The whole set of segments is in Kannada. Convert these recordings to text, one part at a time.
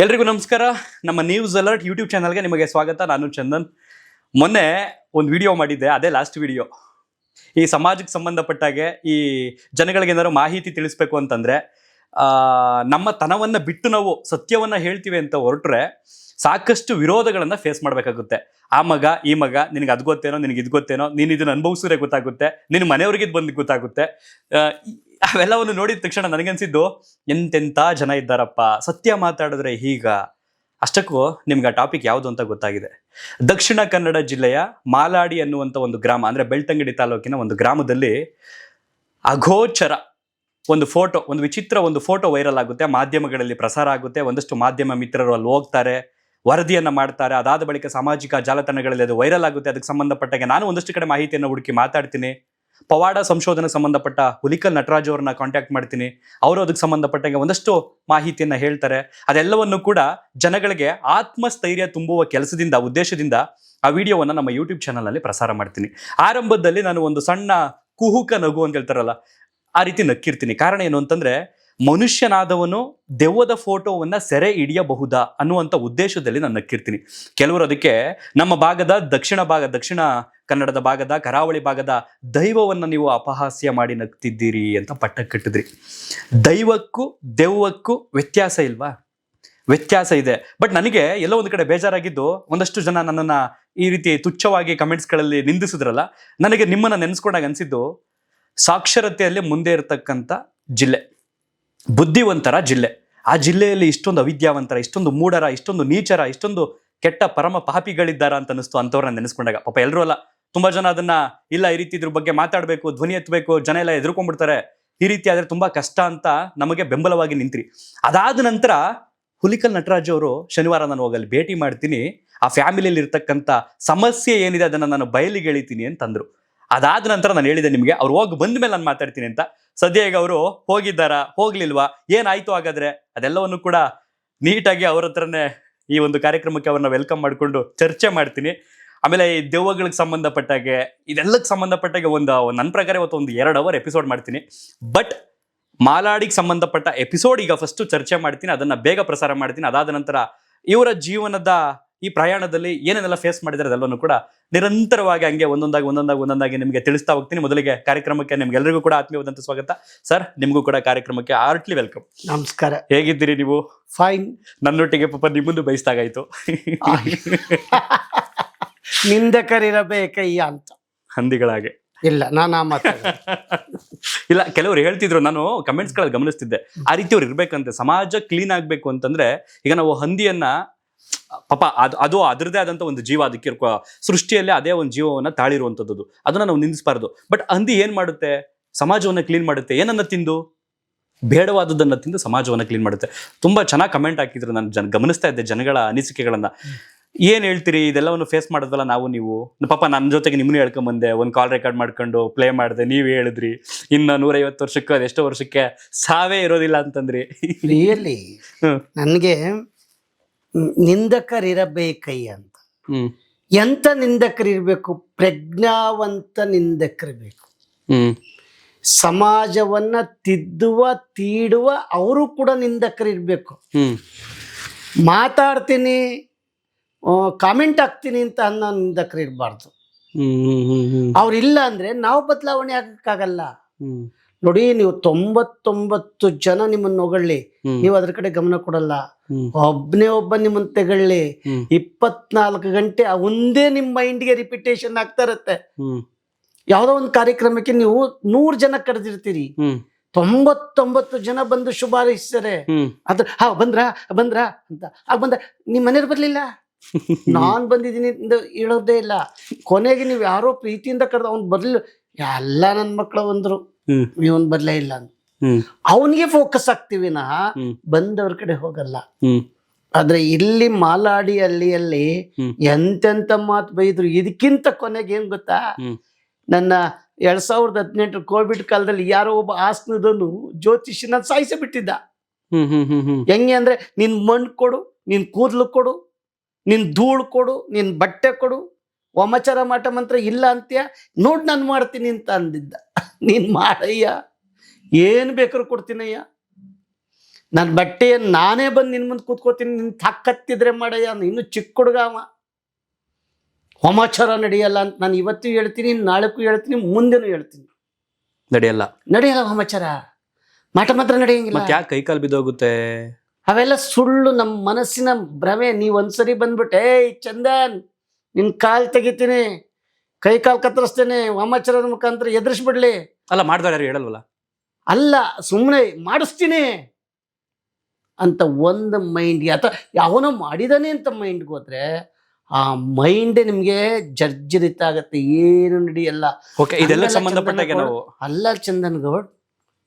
ಎಲ್ರಿಗೂ ನಮಸ್ಕಾರ. ನಮ್ಮ ನ್ಯೂಸ್ ಅಲರ್ಟ್ ಯೂಟ್ಯೂಬ್ ಚಾನಲ್ಗೆ ನಿಮಗೆ ಸ್ವಾಗತ. ನಾನು ಚಂದನ್. ಮೊನ್ನೆ ಒಂದು ವಿಡಿಯೋ ಮಾಡಿದ್ದೆ, ಅದೇ ಲಾಸ್ಟ್ ವಿಡಿಯೋ. ಈ ಸಮಾಜಕ್ಕೆ ಸಂಬಂಧಪಟ್ಟಾಗೆ ಈ ಜನಗಳಿಗೆ ಏನಾದ್ರು ಮಾಹಿತಿ ತಿಳಿಸ್ಬೇಕು ಅಂತಂದ್ರೆ ನಮ್ಮ ತನವನ್ನ ಬಿಟ್ಟು ನಾವು ಸತ್ಯವನ್ನ ಹೇಳ್ತೀವಿ ಅಂತ ಹೊರಟ್ರೆ ಸಾಕಷ್ಟು ವಿರೋಧಗಳನ್ನ ಫೇಸ್ ಮಾಡ್ಬೇಕಾಗುತ್ತೆ. ಆ ಮಗ ಈ ಮಗ ನಿನಗೆ ಅದು ಗೊತ್ತೇನೋ, ನಿನಗೆ ಇದು ಗೊತ್ತೇನೋ, ನೀನು ಇದನ್ನ ಅನುಭವಿಸಿದ್ರೆ ಗೊತ್ತಾಗುತ್ತೆ, ನಿನ್ನ ಮನೆಯವ್ರಿಗೆ ಇದು ಬಂದು ಗೊತ್ತಾಗುತ್ತೆ. ಅವೆಲ್ಲವನ್ನು ನೋಡಿದ ತಕ್ಷಣ ನನಗನ್ಸಿದ್ದು, ಎಂತೆಂಥ ಜನ ಇದ್ದಾರಪ್ಪ, ಸತ್ಯ ಮಾತಾಡಿದ್ರೆ ಹೀಗ. ಅಷ್ಟಕ್ಕೂ ನಿಮ್ಗೆ ಆ ಟಾಪಿಕ್ ಯಾವುದು ಅಂತ ಗೊತ್ತಾಗಿದೆ. ದಕ್ಷಿಣ ಕನ್ನಡ ಜಿಲ್ಲೆಯ ಮಾಲಾಡಿ ಅನ್ನುವಂಥ ಒಂದು ಗ್ರಾಮ, ಅಂದರೆ ಬೆಳ್ತಂಗಡಿ ತಾಲೂಕಿನ ಒಂದು ಗ್ರಾಮದಲ್ಲಿ ಅಗೋಚರ ಒಂದು ಫೋಟೋ, ಒಂದು ವಿಚಿತ್ರ ಒಂದು ಫೋಟೋ ವೈರಲ್ ಆಗುತ್ತೆ, ಮಾಧ್ಯಮಗಳಲ್ಲಿ ಪ್ರಸಾರ ಆಗುತ್ತೆ. ಒಂದಷ್ಟು ಮಾಧ್ಯಮ ಮಿತ್ರರು ಅಲ್ಲಿ ಹೋಗ್ತಾರೆ, ವರದಿಯನ್ನು ಮಾಡ್ತಾರೆ. ಅದಾದ ಬಳಿಕ ಸಾಮಾಜಿಕ ಜಾಲತಾಣಗಳಲ್ಲಿ ಅದು ವೈರಲ್ ಆಗುತ್ತೆ. ಅದಕ್ಕೆ ಸಂಬಂಧಪಟ್ಟಾಗೆ ನಾನು ಒಂದಷ್ಟು ಕಡೆ ಮಾಹಿತಿಯನ್ನು ಹುಡುಕಿ ಮಾತಾಡ್ತೀನಿ. ಪವಾಡ ಸಂಶೋಧನೆ ಸಂಬಂಧಪಟ್ಟ ಹುಲಿಕಲ್ ನಟರಾಜ್ ಅವ್ರನ್ನ ಕಾಂಟ್ಯಾಕ್ಟ್ ಮಾಡ್ತೀನಿ. ಅವರು ಅದಕ್ಕೆ ಸಂಬಂಧಪಟ್ಟಾಗೆ ಒಂದಷ್ಟು ಮಾಹಿತಿಯನ್ನು ಹೇಳ್ತಾರೆ. ಅದೆಲ್ಲವನ್ನು ಕೂಡ ಜನಗಳಿಗೆ ಆತ್ಮಸ್ಥೈರ್ಯ ತುಂಬುವ ಕೆಲಸದಿಂದ, ಉದ್ದೇಶದಿಂದ ಆ ವಿಡಿಯೋವನ್ನು ನಮ್ಮ ಯೂಟ್ಯೂಬ್ ಚಾನಲ್ನಲ್ಲಿ ಪ್ರಸಾರ ಮಾಡ್ತೀನಿ. ಆರಂಭದಲ್ಲಿ ನಾನು ಒಂದು ಸಣ್ಣ ಕುಹುಕ ನಗು ಅಂತ ಹೇಳ್ತಾರಲ್ಲ, ಆ ರೀತಿ ನಕ್ಕಿರ್ತೀನಿ. ಕಾರಣ ಏನು ಅಂತಂದ್ರೆ, ಮನುಷ್ಯನಾದವನು ದೆವ್ವದ ಫೋಟೋವನ್ನ ಸೆರೆ ಹಿಡಿಯಬಹುದಾ ಅನ್ನುವಂಥ ಉದ್ದೇಶದಲ್ಲಿ ನಾನು ನಕ್ಕಿರ್ತೀನಿ. ಕೆಲವರು ಅದಕ್ಕೆ ನಮ್ಮ ಭಾಗದ ದಕ್ಷಿಣ ಕನ್ನಡದ ಭಾಗದ, ಕರಾವಳಿ ಭಾಗದ ದೈವವನ್ನು ನೀವು ಅಪಹಾಸ್ಯ ಮಾಡಿ ನಗ್ತಿದ್ದೀರಿ ಅಂತ ಪಟ್ಟ ಕಟ್ಟಿದ್ರಿ. ದೈವಕ್ಕೂ ದೆವ್ವಕ್ಕೂ ವ್ಯತ್ಯಾಸ ಇಲ್ವಾ? ವ್ಯತ್ಯಾಸ ಇದೆ. ಬಟ್ ನನಗೆ ಎಲ್ಲೋ ಒಂದು ಕಡೆ ಬೇಜಾರಾಗಿದ್ದು, ಒಂದಷ್ಟು ಜನ ನನ್ನನ್ನು ಈ ರೀತಿ ತುಚ್ಛವಾಗಿ ಕಮೆಂಟ್ಸ್ಗಳಲ್ಲಿ ನಿಂದಿಸಿದ್ರಲ್ಲ, ನನಗೆ ನಿಮ್ಮನ್ನು ನೆನೆಸ್ಕೊಂಡಾಗ ಅನಿಸಿದ್ದು, ಸಾಕ್ಷರತೆಯಲ್ಲಿ ಮುಂದೆ ಇರತಕ್ಕಂಥ ಜಿಲ್ಲೆ, ಬುದ್ಧಿವಂತರ ಜಿಲ್ಲೆ, ಆ ಜಿಲ್ಲೆಯಲ್ಲಿ ಇಷ್ಟೊಂದು ಅವಿದ್ಯಾವಂತರ, ಇಷ್ಟೊಂದು ಮೂಢರ, ಇಷ್ಟೊಂದು ನೀಚರ, ಇಷ್ಟೊಂದು ಕೆಟ್ಟ ಪರಮ ಪಾಪಿಗಳಿದ್ದಾರ ಅಂತ ಅನಿಸ್ತು ಅಂಥವ್ರನ್ನ ನೆನೆಸ್ಕೊಂಡಾಗ. ಪಾಪ ಎಲ್ಲರೂ ಅಲ್ಲ, ತುಂಬಾ ಜನ ಅದನ್ನ ಇಲ್ಲ, ಈ ರೀತಿ ಇದ್ರ ಬಗ್ಗೆ ಮಾತಾಡಬೇಕು, ಧ್ವನಿ ಎತ್ತಬೇಕು, ಜನ ಎಲ್ಲ ಎದುರ್ಕೊಂಡ್ಬಿಡ್ತಾರೆ, ಈ ರೀತಿ ಆದ್ರೆ ತುಂಬಾ ಕಷ್ಟ ಅಂತ ನಮಗೆ ಬೆಂಬಲವಾಗಿ ನಿಂತ್ರಿ. ಅದಾದ ನಂತರ ಹುಲಿಕಲ್ ನಟರಾಜ್ ಅವರು ಶನಿವಾರ ನಾನು ಹೋಗಲ್ಲಿ ಭೇಟಿ ಮಾಡ್ತೀನಿ, ಆ ಫ್ಯಾಮಿಲಿಯಲ್ಲಿ ಇರ್ತಕ್ಕಂಥ ಸಮಸ್ಯೆ ಏನಿದೆ ಅದನ್ನ ನಾನು ಬಯಲಿಗೆ ಎಳಿತೀನಿ ಅಂತಂದ್ರು. ಅದಾದ ನಂತರ ನಾನು ಹೇಳಿದೆ ನಿಮಗೆ, ಅವ್ರು ಹೋಗಿ ಬಂದ ಮೇಲೆ ನಾನು ಮಾತಾಡ್ತೀನಿ ಅಂತ. ಸದ್ಯ ಈಗ ಅವರು ಹೋಗಿದ್ದಾರಾ, ಹೋಗ್ಲಿಲ್ವಾ, ಏನಾಯ್ತು ಹಾಗಾದ್ರೆ, ಅದೆಲ್ಲವನ್ನು ಕೂಡ ನೀಟಾಗಿ ಅವ್ರ ಹತ್ರನೇ ಈ ಒಂದು ಕಾರ್ಯಕ್ರಮಕ್ಕೆ ಅವ್ರನ್ನ ವೆಲ್ಕಮ್ ಮಾಡಿಕೊಂಡು ಚರ್ಚೆ ಮಾಡ್ತೀನಿ. ಆಮೇಲೆ ಈ ದೆವ್ವಗಳಿಗೆ ಸಂಬಂಧಪಟ್ಟಾಗೆ, ಇದೆಲ್ಲಕ್ಕೆ ಸಂಬಂಧಪಟ್ಟಾಗೆ ನನ್ನ ಪ್ರಕಾರ ಇವತ್ತು ಒಂದು 2 ಅವರ್ ಎಪಿಸೋಡ್ ಮಾಡ್ತೀನಿ. ಬಟ್ ಮಾಲಾಡಿಗೆ ಸಂಬಂಧಪಟ್ಟ ಎಪಿಸೋಡ್ ಈಗ ಫಸ್ಟ್ ಚರ್ಚೆ ಮಾಡ್ತೀನಿ, ಅದನ್ನ ಬೇಗ ಪ್ರಸಾರ ಮಾಡ್ತೀನಿ. ಅದಾದ ನಂತರ ಇವರ ಜೀವನದ ಈ ಪ್ರಯಾಣದಲ್ಲಿ ಏನೇನೆಲ್ಲ ಫೇಸ್ ಮಾಡಿದ್ದಾರೆ ಅದೆಲ್ಲವನ್ನು ಕೂಡ ನಿರಂತರವಾಗಿ ಹಂಗೆ ಒಂದೊಂದಾಗಿ ನಿಮಗೆ ತಿಳಿಸ್ತಾ ಹೋಗ್ತೀನಿ. ಮೊದಲಿಗೆ ಕಾರ್ಯಕ್ರಮಕ್ಕೆ ನಿಮ್ಗೆಲ್ಲರಿಗೂ ಕೂಡ ಆತ್ಮೀಯವಾದಂಥ ಸ್ವಾಗತ. ಸರ್, ನಿಮಗೂ ಕೂಡ ಕಾರ್ಯಕ್ರಮಕ್ಕೆ ಹಾರ್ಟ್ಲಿ ವೆಲ್ಕಮ್. ನಮಸ್ಕಾರ. ಹೇಗಿದ್ದೀರಿ ನೀವು? ಫೈನ್. ನನ್ನೊಟ್ಟಿಗೆ ಪಾಪ ನಿಮ್ಮನ್ನು ಬಯಸ್ದಾಗಾಯ್ತು. ನಿಂದಕರಿರಬೇಕಯ್ಯ ಅಂತ ಹಂದಿಗಳಾಗೆ ಇಲ್ಲ, ನಾನು ಇಲ್ಲ, ಕೆಲವರು ಹೇಳ್ತಿದ್ರು, ನಾನು ಕಮೆಂಟ್ಸ್ ಗಳಲ್ಲಿ ಗಮನಿಸ್ತಿದ್ದೆ, ಆ ರೀತಿ ಅವ್ರು ಇರ್ಬೇಕಂತೆ. ಸಮಾಜ ಕ್ಲೀನ್ ಆಗ್ಬೇಕು ಅಂತಂದ್ರೆ, ಈಗ ನಾವು ಹಂದಿಯನ್ನ ಪಾಪ ಅದು ಅದರದೇ ಆದಂತ ಒಂದು ಜೀವ, ಅದಕ್ಕೆ ಸೃಷ್ಟಿಯಲ್ಲಿ ಅದೇ ಒಂದು ಜೀವವನ್ನ ತಾಳಿರುವಂತದ್ದು, ಅದನ್ನ ನಾವು ನಿಂದಿಸಬಾರ್ದು. ಬಟ್ ಹಂದಿ ಏನ್ ಮಾಡುತ್ತೆ? ಸಮಾಜವನ್ನ ಕ್ಲೀನ್ ಮಾಡುತ್ತೆ. ಏನನ್ನ ತಿಂದು? ಬೇಡವಾದದನ್ನ ತಿಂದು ಸಮಾಜವನ್ನ ಕ್ಲೀನ್ ಮಾಡುತ್ತೆ. ತುಂಬಾ ಚೆನ್ನಾಗಿ ಕಮೆಂಟ್ ಹಾಕಿದ್ರು, ನಾನು ಗಮನಿಸ್ತಾ ಇದ್ದೆ ಜನಗಳ ಅನಿಸಿಕೆಗಳನ್ನ. ಏನ್ ಹೇಳ್ತೀರಿ? ಇದೆಲ್ಲವನ್ನು ಫೇಸ್ ಮಾಡೋದಲ್ಲ ನಾವು, ನೀವು ಪಾಪ ನನ್ನ ಜೊತೆಗೆ ನಿಮ್ಮನ್ನು ಹೇಳ್ಕೊಂಬಂದೆ, ಒಂದು ಕಾಲ್ ರೆಕಾರ್ಡ್ ಮಾಡ್ಕೊಂಡು ಪ್ಲೇ ಮಾಡಿದೆ, ನೀವೇ ಹೇಳಿದ್ರಿ ಇನ್ನು 150 ವರ್ಷಕ್ಕೆ ಅದೆಷ್ಟೋ ವರ್ಷಕ್ಕೆ ಸಾವೇ ಇರೋದಿಲ್ಲ ಅಂತಂದ್ರಿ. ರಿಯಲಿ ನನಗೆ ನಿಂದಕರಿರಬೇಕಯ್ಯ ಅಂತ. ಎಂತ ನಿಂದಕರಿರ್ಬೇಕು? ಪ್ರಜ್ಞಾವಂತ ನಿಂದಕರಿರ್ಬೇಕು. ಸಮಾಜವನ್ನ ತೀಡುವ ಅವರು ಕೂಡ ನಿಂದಕರಿರ್ಬೇಕು. ಮಾತಾಡ್ತೀನಿ, ಕಾಮೆಂಟ್ ಹಾಕ್ತೀನಿ ಅಂತ ಅನ್ನೋ ನಿಂದಕರು ಇರಬಾರ್ದು. ಅವ್ರಿಲ್ಲ ಅಂದ್ರೆ ನಾವು ಬದಲಾವಣೆ ಆಗಕ್ಕಾಗಲ್ಲ. ನೋಡಿ, ನೀವು 99 ಜನ ನಿಮ್ಮನ್ನ ಹೊಗಳ್ಳಿ, ನೀವು ಅದ್ರ ಕಡೆ ಗಮನ ಕೊಡಲ್ಲ. ಒಬ್ಬ ನಿಮ್ಮನ್ನ ತೆಗಳ್ಳಿ, 24 ಗಂಟೆ ಒಂದೇ ನಿಮ್ಮ ಮೈಂಡ್ಗೆ ರಿಪಿಟೇಷನ್ ಆಗ್ತಾ ಇರತ್ತೆ. ಯಾವ್ದೋ ಒಂದು ಕಾರ್ಯಕ್ರಮಕ್ಕೆ ನೀವು 100 ಜನ ಕರೆದಿರ್ತೀರಿ, 99 ಜನ ಬಂದು ಶುಭಾರೈಸ್ತಾರೆ. ಅದ್ರ ಬಂದ್ರ ಅಂತ ಬಂದ, ನಿಮ್ ಮನೆಯವ್ರು ಬರ್ಲಿಲ್ಲ, ನಾನ್ ಬಂದಿದ್ದೀನಿ ಹೇಳೋದೇ ಇಲ್ಲ. ಕೊನೆಗೆ ನೀವು ಯಾರೋ ಪ್ರೀತಿಯಿಂದ ಕರೆದ, ಅವ್ನು ಬರ್ಲಿಲ್ಲ, ಎಲ್ಲ ನನ್ನ ಮಕ್ಕಳು ಬಂದ್ರು, ಇವನ್ ಬರ್ಲೇ ಇಲ್ಲ ಅಂತ ಅವನಿಗೆ ಫೋಕಸ್ ಆಗ್ತೀವಿ ನಾ, ಬಂದವ್ರ ಕಡೆ ಹೋಗಲ್ಲ. ಆದ್ರೆ ಇಲ್ಲಿ ಮಾಲಾಡಿ ಅಲ್ಲಿ ಎಂತೆಂತ ಮಾತು ಬೈದ್ರು. ಇದಕ್ಕಿಂತ ಕೊನೆಗೆ ಏನ್ ಗೊತ್ತಾ, ನನ್ನ 2018 ಕೋವಿಡ್ ಕಾಲದಲ್ಲಿ ಯಾರೋ ಒಬ್ಬ ಹಾಸನದವನು ಜ್ಯೋತಿಷಿನ ಸಾಯಿಸಿ ಬಿಟ್ಟಿದ್ದ. ಹೆಂಗೆ ಅಂದ್ರೆ, ನಿನ್ ಮಣ್ಣು ಕೊಡು, ನಿನ್ ಕೂದಲು ಕೊಡು, ನಿನ್ ಧೂಳು ಕೊಡು, ನಿನ್ ಬಟ್ಟೆ ಕೊಡು, ವಾಮಾಚಾರ ಮಾಟ ಮಂತ್ರ ಇಲ್ಲ ಅಂತ್ಯ, ನೋಡ್ ನಾನು ಮಾಡ್ತೀನಿ ಅಂತ ಅಂದಿದ್ದ. ನೀನ್ ಮಾಡಯ್ಯ, ಏನ್ ಬೇಕಾದ್ರೂ ಕೊಡ್ತೀನಯ್ಯ. ನನ್ನ ಬಟ್ಟೆಯನ್ನು ನಾನೇ ಬಂದು ನಿನ್ನ ಮುಂದೆ ಕೂತ್ಕೋತೀನಿ, ನಿನ್ನ ತಾಕತ್ತಿದ್ರೆ ಮಾಡಯ್ಯ. ಇನ್ನು ಚಿಕ್ಕ ಹುಡುಗ ಅವ. ವಾಮಾಚಾರ ನಡೆಯಲ್ಲ ಅಂತ ನಾನು ಇವತ್ತು ಹೇಳ್ತೀನಿ, ನಾಳೆಗೂ ಹೇಳ್ತೀನಿ, ಮುಂದೆನೂ ಹೇಳ್ತೀನಿ. ನಡೆಯಲ್ಲ ವಾಮಾಚಾರ, ಮಾಟ ಮಾತ್ರ ನಡೆಯಂಗಿಲ್ಲ. ಮತ್ತೆ ಯಾಕೆ ಕೈ ಕಾಲು ಬಿದ್ದೋಗುತ್ತೆ? ಅವೆಲ್ಲ ಸುಳ್ಳು, ನಮ್ಮ ಮನಸ್ಸಿನ ಭ್ರಮೆ. ನೀವು ಒಂದ್ಸರಿ ಬಂದ್ಬಿಟ್ಟು ಏಯ್ ಚಂದನ್ ನಿನ್ ಕಾಲ್ ತೆಗಿತೀನಿ, ಕೈ ಕಾಲು ಕತ್ತರಿಸ್ತೇನೆ, ವಾಮಾಚಾರದ ಮುಖಾಂತರ ಎದುರಿಸ್ಬಿಡ್ಲಿ ಅಲ್ಲ, ಮಾಡಿದವ್ರು ಯಾರು ಹೇಳಲ್ವಲ್ಲ? ಅಲ್ಲ, ಸುಮ್ಮನೆ ಮಾಡಿಸ್ತೀನಿ ಅಂತ ಒಂದು ಮೈಂಡ್ಗೆ, ಅಥವಾ ಯಾವನೋ ಮಾಡಿದಾನೆ ಅಂತ ಮೈಂಡ್ಗೆ ಹೋದ್ರೆ ಆ ಮೈಂಡ್ ನಿಮ್ಗೆ ಜರ್ಜರಿತ ಆಗತ್ತೆ, ಏನು ನಡೆಯಲ್ಲ. ಓಕೆ, ಇದೆಲ್ಲ ಸಂಬಂಧಪಟ್ಟಾಗೆ ನಾವು ಅಲ್ಲ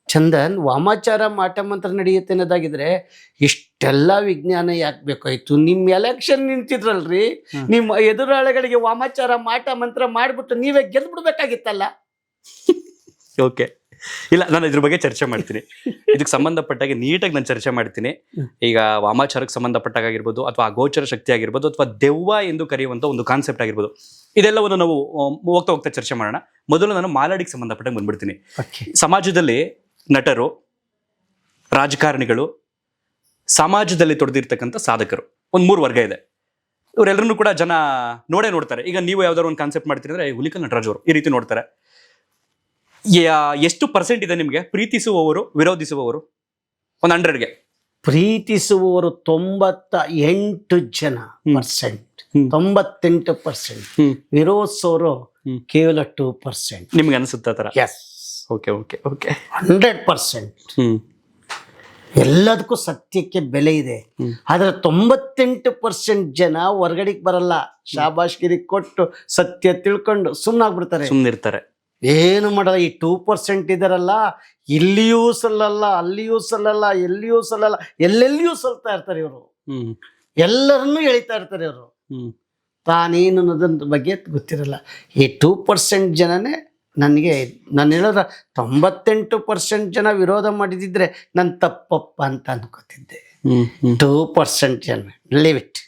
ಚಂದನ್ ವಾಮಾಚಾರ ಮಾಟ ಮಂತ್ರ ನಡೆಯುತ್ತೆ ಅನ್ನೋದಾಗಿದ್ರೆ ಇಷ್ಟೆಲ್ಲ ವಿಜ್ಞಾನ ಯಾಕೆ ಬೇಕಾಯ್ತು? ನಿಮ್ಮ ಎಲೆಕ್ಷನ್ ನಿಂತಿದ್ರಲ್ರಿ, ನಿಮ್ಮ ಎದುರಾಳಿಗಳಿಗೆ ವಾಮಾಚಾರ ಮಾಟ ಮಂತ್ರ ಮಾಡ್ಬಿಟ್ಟು ನೀವೇ ಗೆದ್ಬಿಡ್ಬೇಕಾಗಿತ್ತಲ್ಲ. ಓಕೆ, ಇಲ್ಲ, ನಾನು ಇದ್ರ ಬಗ್ಗೆ ಚರ್ಚೆ ಮಾಡ್ತೀನಿ. ಇದಕ್ಕೆ ಸಂಬಂಧಪಟ್ಟಾಗೆ ನೀಟಾಗಿ ನಾನು ಚರ್ಚೆ ಮಾಡ್ತೀನಿ. ಈಗ ವಾಮಾಚಾರಕ್ಕೆ ಸಂಬಂಧಪಟ್ಟಾಗಿರ್ಬೋದು, ಅಥವಾ ಅಗೋಚರ ಶಕ್ತಿ ಆಗಿರ್ಬೋದು, ಅಥವಾ ದೆವ್ವ ಎಂದು ಕರೆಯುವಂಥ ಒಂದು ಕಾನ್ಸೆಪ್ಟ್ ಆಗಿರ್ಬೋದು, ಇದೆಲ್ಲವನ್ನು ನಾವು ಹೋಗ್ತಾ ಹೋಗ್ತಾ ಚರ್ಚೆ ಮಾಡೋಣ. ಮೊದಲು ನಾನು ಮಾಲಾಡಿಗೆ ಸಂಬಂಧಪಟ್ಟಾಗ ಬಂದ್ಬಿಡ್ತೀನಿ. ಸಮಾಜದಲ್ಲಿ ನಟರು, ರಾಜಕಾರಣಿಗಳು, ಸಮಾಜದಲ್ಲಿ ತೊಡೆದಿರ್ತಕ್ಕಂಥ ಸಾಧಕರು, ಒಂದು 3 ವರ್ಗ ಇದೆ. ಇವರೆಲ್ಲರನ್ನೂ ಕೂಡ ಜನ ನೋಡ್ತಾರೆ. ಈಗ ನೀವು ಯಾವ್ದಾದ್ರು ಒಂದು ಕಾನ್ಸೆಪ್ಟ್ ಮಾಡ್ತೀರಿ ಅಂದ್ರೆ ಹುಲಿಕಲ್ ನಟರಾಜ್ ಅವರು ಈ ರೀತಿ ನೋಡ್ತಾರೆ. ಎಷ್ಟು ಪರ್ಸೆಂಟ್ ಇದೆ ನಿಮಗೆ ಪ್ರೀತಿಸುವವರು, ವಿರೋಧಿಸುವವರು? ಒಂದು 100ಗೆ ಪ್ರೀತಿಸುವವರು 98 ಜನ %, 98%. ವಿರೋಧಿಸೋರು ಕೇವಲ 2%. ನಿಮ್ಗೆ ಅನಿಸುತ್ತ ತರ? ಎಸ್. Okay okay okay 100%. ಎಲ್ಲದಕ್ಕೂ ಸತ್ಯಕ್ಕೆ ಬೆಲೆ ಇದೆ. ಆದ್ರೆ 98% ಜನ ಹೊರಗಡೆಗೆ ಬರಲ್ಲ, ಶಾಬಾಷ್ಗಿರಿ ಕೊಟ್ಟು ಸತ್ಯ ತಿಳ್ಕೊಂಡು ಸುಮ್ಮನಾಗ್ಬಿಡ್ತಾರೆ, ಸುಮ್ಮನಿರ್ತಾರೆ, ಏನು ಮಾಡಲ್ಲ. ಈ 2% ಇದಾರಲ್ಲ, ಇಲ್ಲಿಯೂ ಸಲ್ಲಲ್ಲ, ಅಲ್ಲಿಯೂ ಸಲ್ಲಲ್ಲ, ಎಲ್ಲಿಯೂ ಸಲ್ಲಲ್ಲ, ಎಲ್ಲೆಲ್ಲಿಯೂ ಸಲ್ತಾ ಇರ್ತಾರೆ ಇವರು. ಎಲ್ಲರನ್ನೂ ಎಳಿತಾ ಇರ್ತಾರೆ ಇವರು. ತಾನೇನು ಅನ್ನೋದ್ರ ಬಗ್ಗೆ ಗೊತ್ತಿರಲ್ಲ. ಈ 2% ಜನನೇ ನನಗೆ, ನಾನು ಹೇಳಿದ್ರೆ 98% ಜನ ವಿರೋಧ ಮಾಡಿದಿದ್ರೆ ನಾನು ತಪ್ಪಪ್ಪ ಅಂತ ಅನ್ಕೋತಿದ್ದೆ. 2% ಜನ ಲೀವ್ ಇಟ್.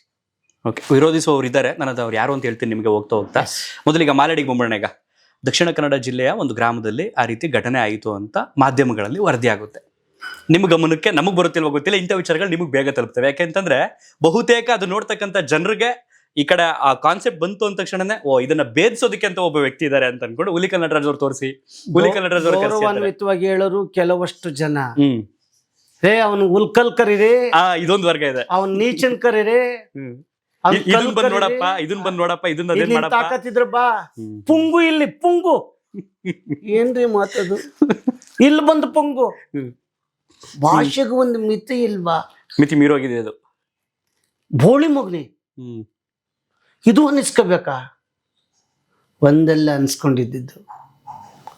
ಓಕೆ, ವಿರೋಧಿಸುವವರು ಇದ್ದಾರೆ. ನಾನು ಅವ್ರು ಯಾರು ಅಂತ ಹೇಳ್ತೀನಿ ನಿಮಗೆ ಹೋಗ್ತಾ ಹೋಗ್ತಾ. ಮೊದಲಿಗೆ ಮಾಲಾಡಿಗೆ ಬಂಬೋಣ. ಈಗ ದಕ್ಷಿಣ ಕನ್ನಡ ಜಿಲ್ಲೆಯ ಒಂದು ಗ್ರಾಮದಲ್ಲಿ ಆ ರೀತಿ ಘಟನೆ ಆಯಿತು ಅಂತ ಮಾಧ್ಯಮಗಳಲ್ಲಿ ವರದಿ ಆಗುತ್ತೆ. ನಿಮ್ಮ ಗಮನಕ್ಕೆ ನಮಗೆ ಬರುತ್ತಿಲ್ವ ಗೊತ್ತಿಲ್ಲ, ಇಂಥ ವಿಚಾರಗಳು ನಿಮಗೆ ಬೇಗ ತಲುಪ್ತವೆ. ಯಾಕೆಂತಂದ್ರೆ ಬಹುತೇಕ ಅದು ನೋಡ್ತಕ್ಕಂಥ ಜನರಿಗೆ ಈ ಕಡೆ ಆ ಕಾನ್ಸೆಪ್ಟ್ ಬಂತು ಅಂದ ತಕ್ಷಣನೇ ಇದನ್ನ ಭೇದಿಸೋದಕ್ಕೆ ಅಂತ ಒಬ್ಬ ವ್ಯಕ್ತಿ ಇದ್ದಾರೆ ಅಂತ ಅನ್ಕೊಂಡು ಹುಲಿಕಲ್ ನಟರಾಜ್ ಅವ್ರು ತೋರಿಸಿ, ಹುಲಿಕಲ್ ನಟರಾಜ್ ಅವರು ಗೌರವಾನ್ವಿತವಾಗಿ ಹೇಳೋರು ಕೆಲವಷ್ಟು ಜನ. ಅವನು ಉಲ್ಕಲ್ ಕರೀರಿ, ಇದೊಂದು ವರ್ಗ ಇದೆ. ಅವನ್ ನೀಚನ್ ಕರೀರಿ, ಇದನ್ ಬಂದ್ ನೋಡಪ್ಪ, ಇದನ್ ಬಂದ್ ನೋಡಪ್ಪ, ಇದನ್ನ ಅದೇನ್ ಮಾಡಪ್ಪ, ತಾಕತ್ತಿದ್ರ ಬಾ, ಪುಂಗು ಇಲ್ಲಿ ಪುಂಗು. ಏನ್ರಿ ಮಾತದು? ಇಲ್ಲಿ ಬಂದು ಪುಂಗು. ಭಾಷೆಗೆ ಒಂದು ಮಿತಿ ಇಲ್ವಾ? ಮಿತಿ ಮೀರೋಗಿದೆ ಅದು. ಬೋಳಿ ಮಗನಿ ಇದು ಅನ್ನಿಸ್ಕೋಬೇಕಾ? ಒಂದೆಲ್ಲ ಅನ್ಸ್ಕೊಂಡಿದ್ದು.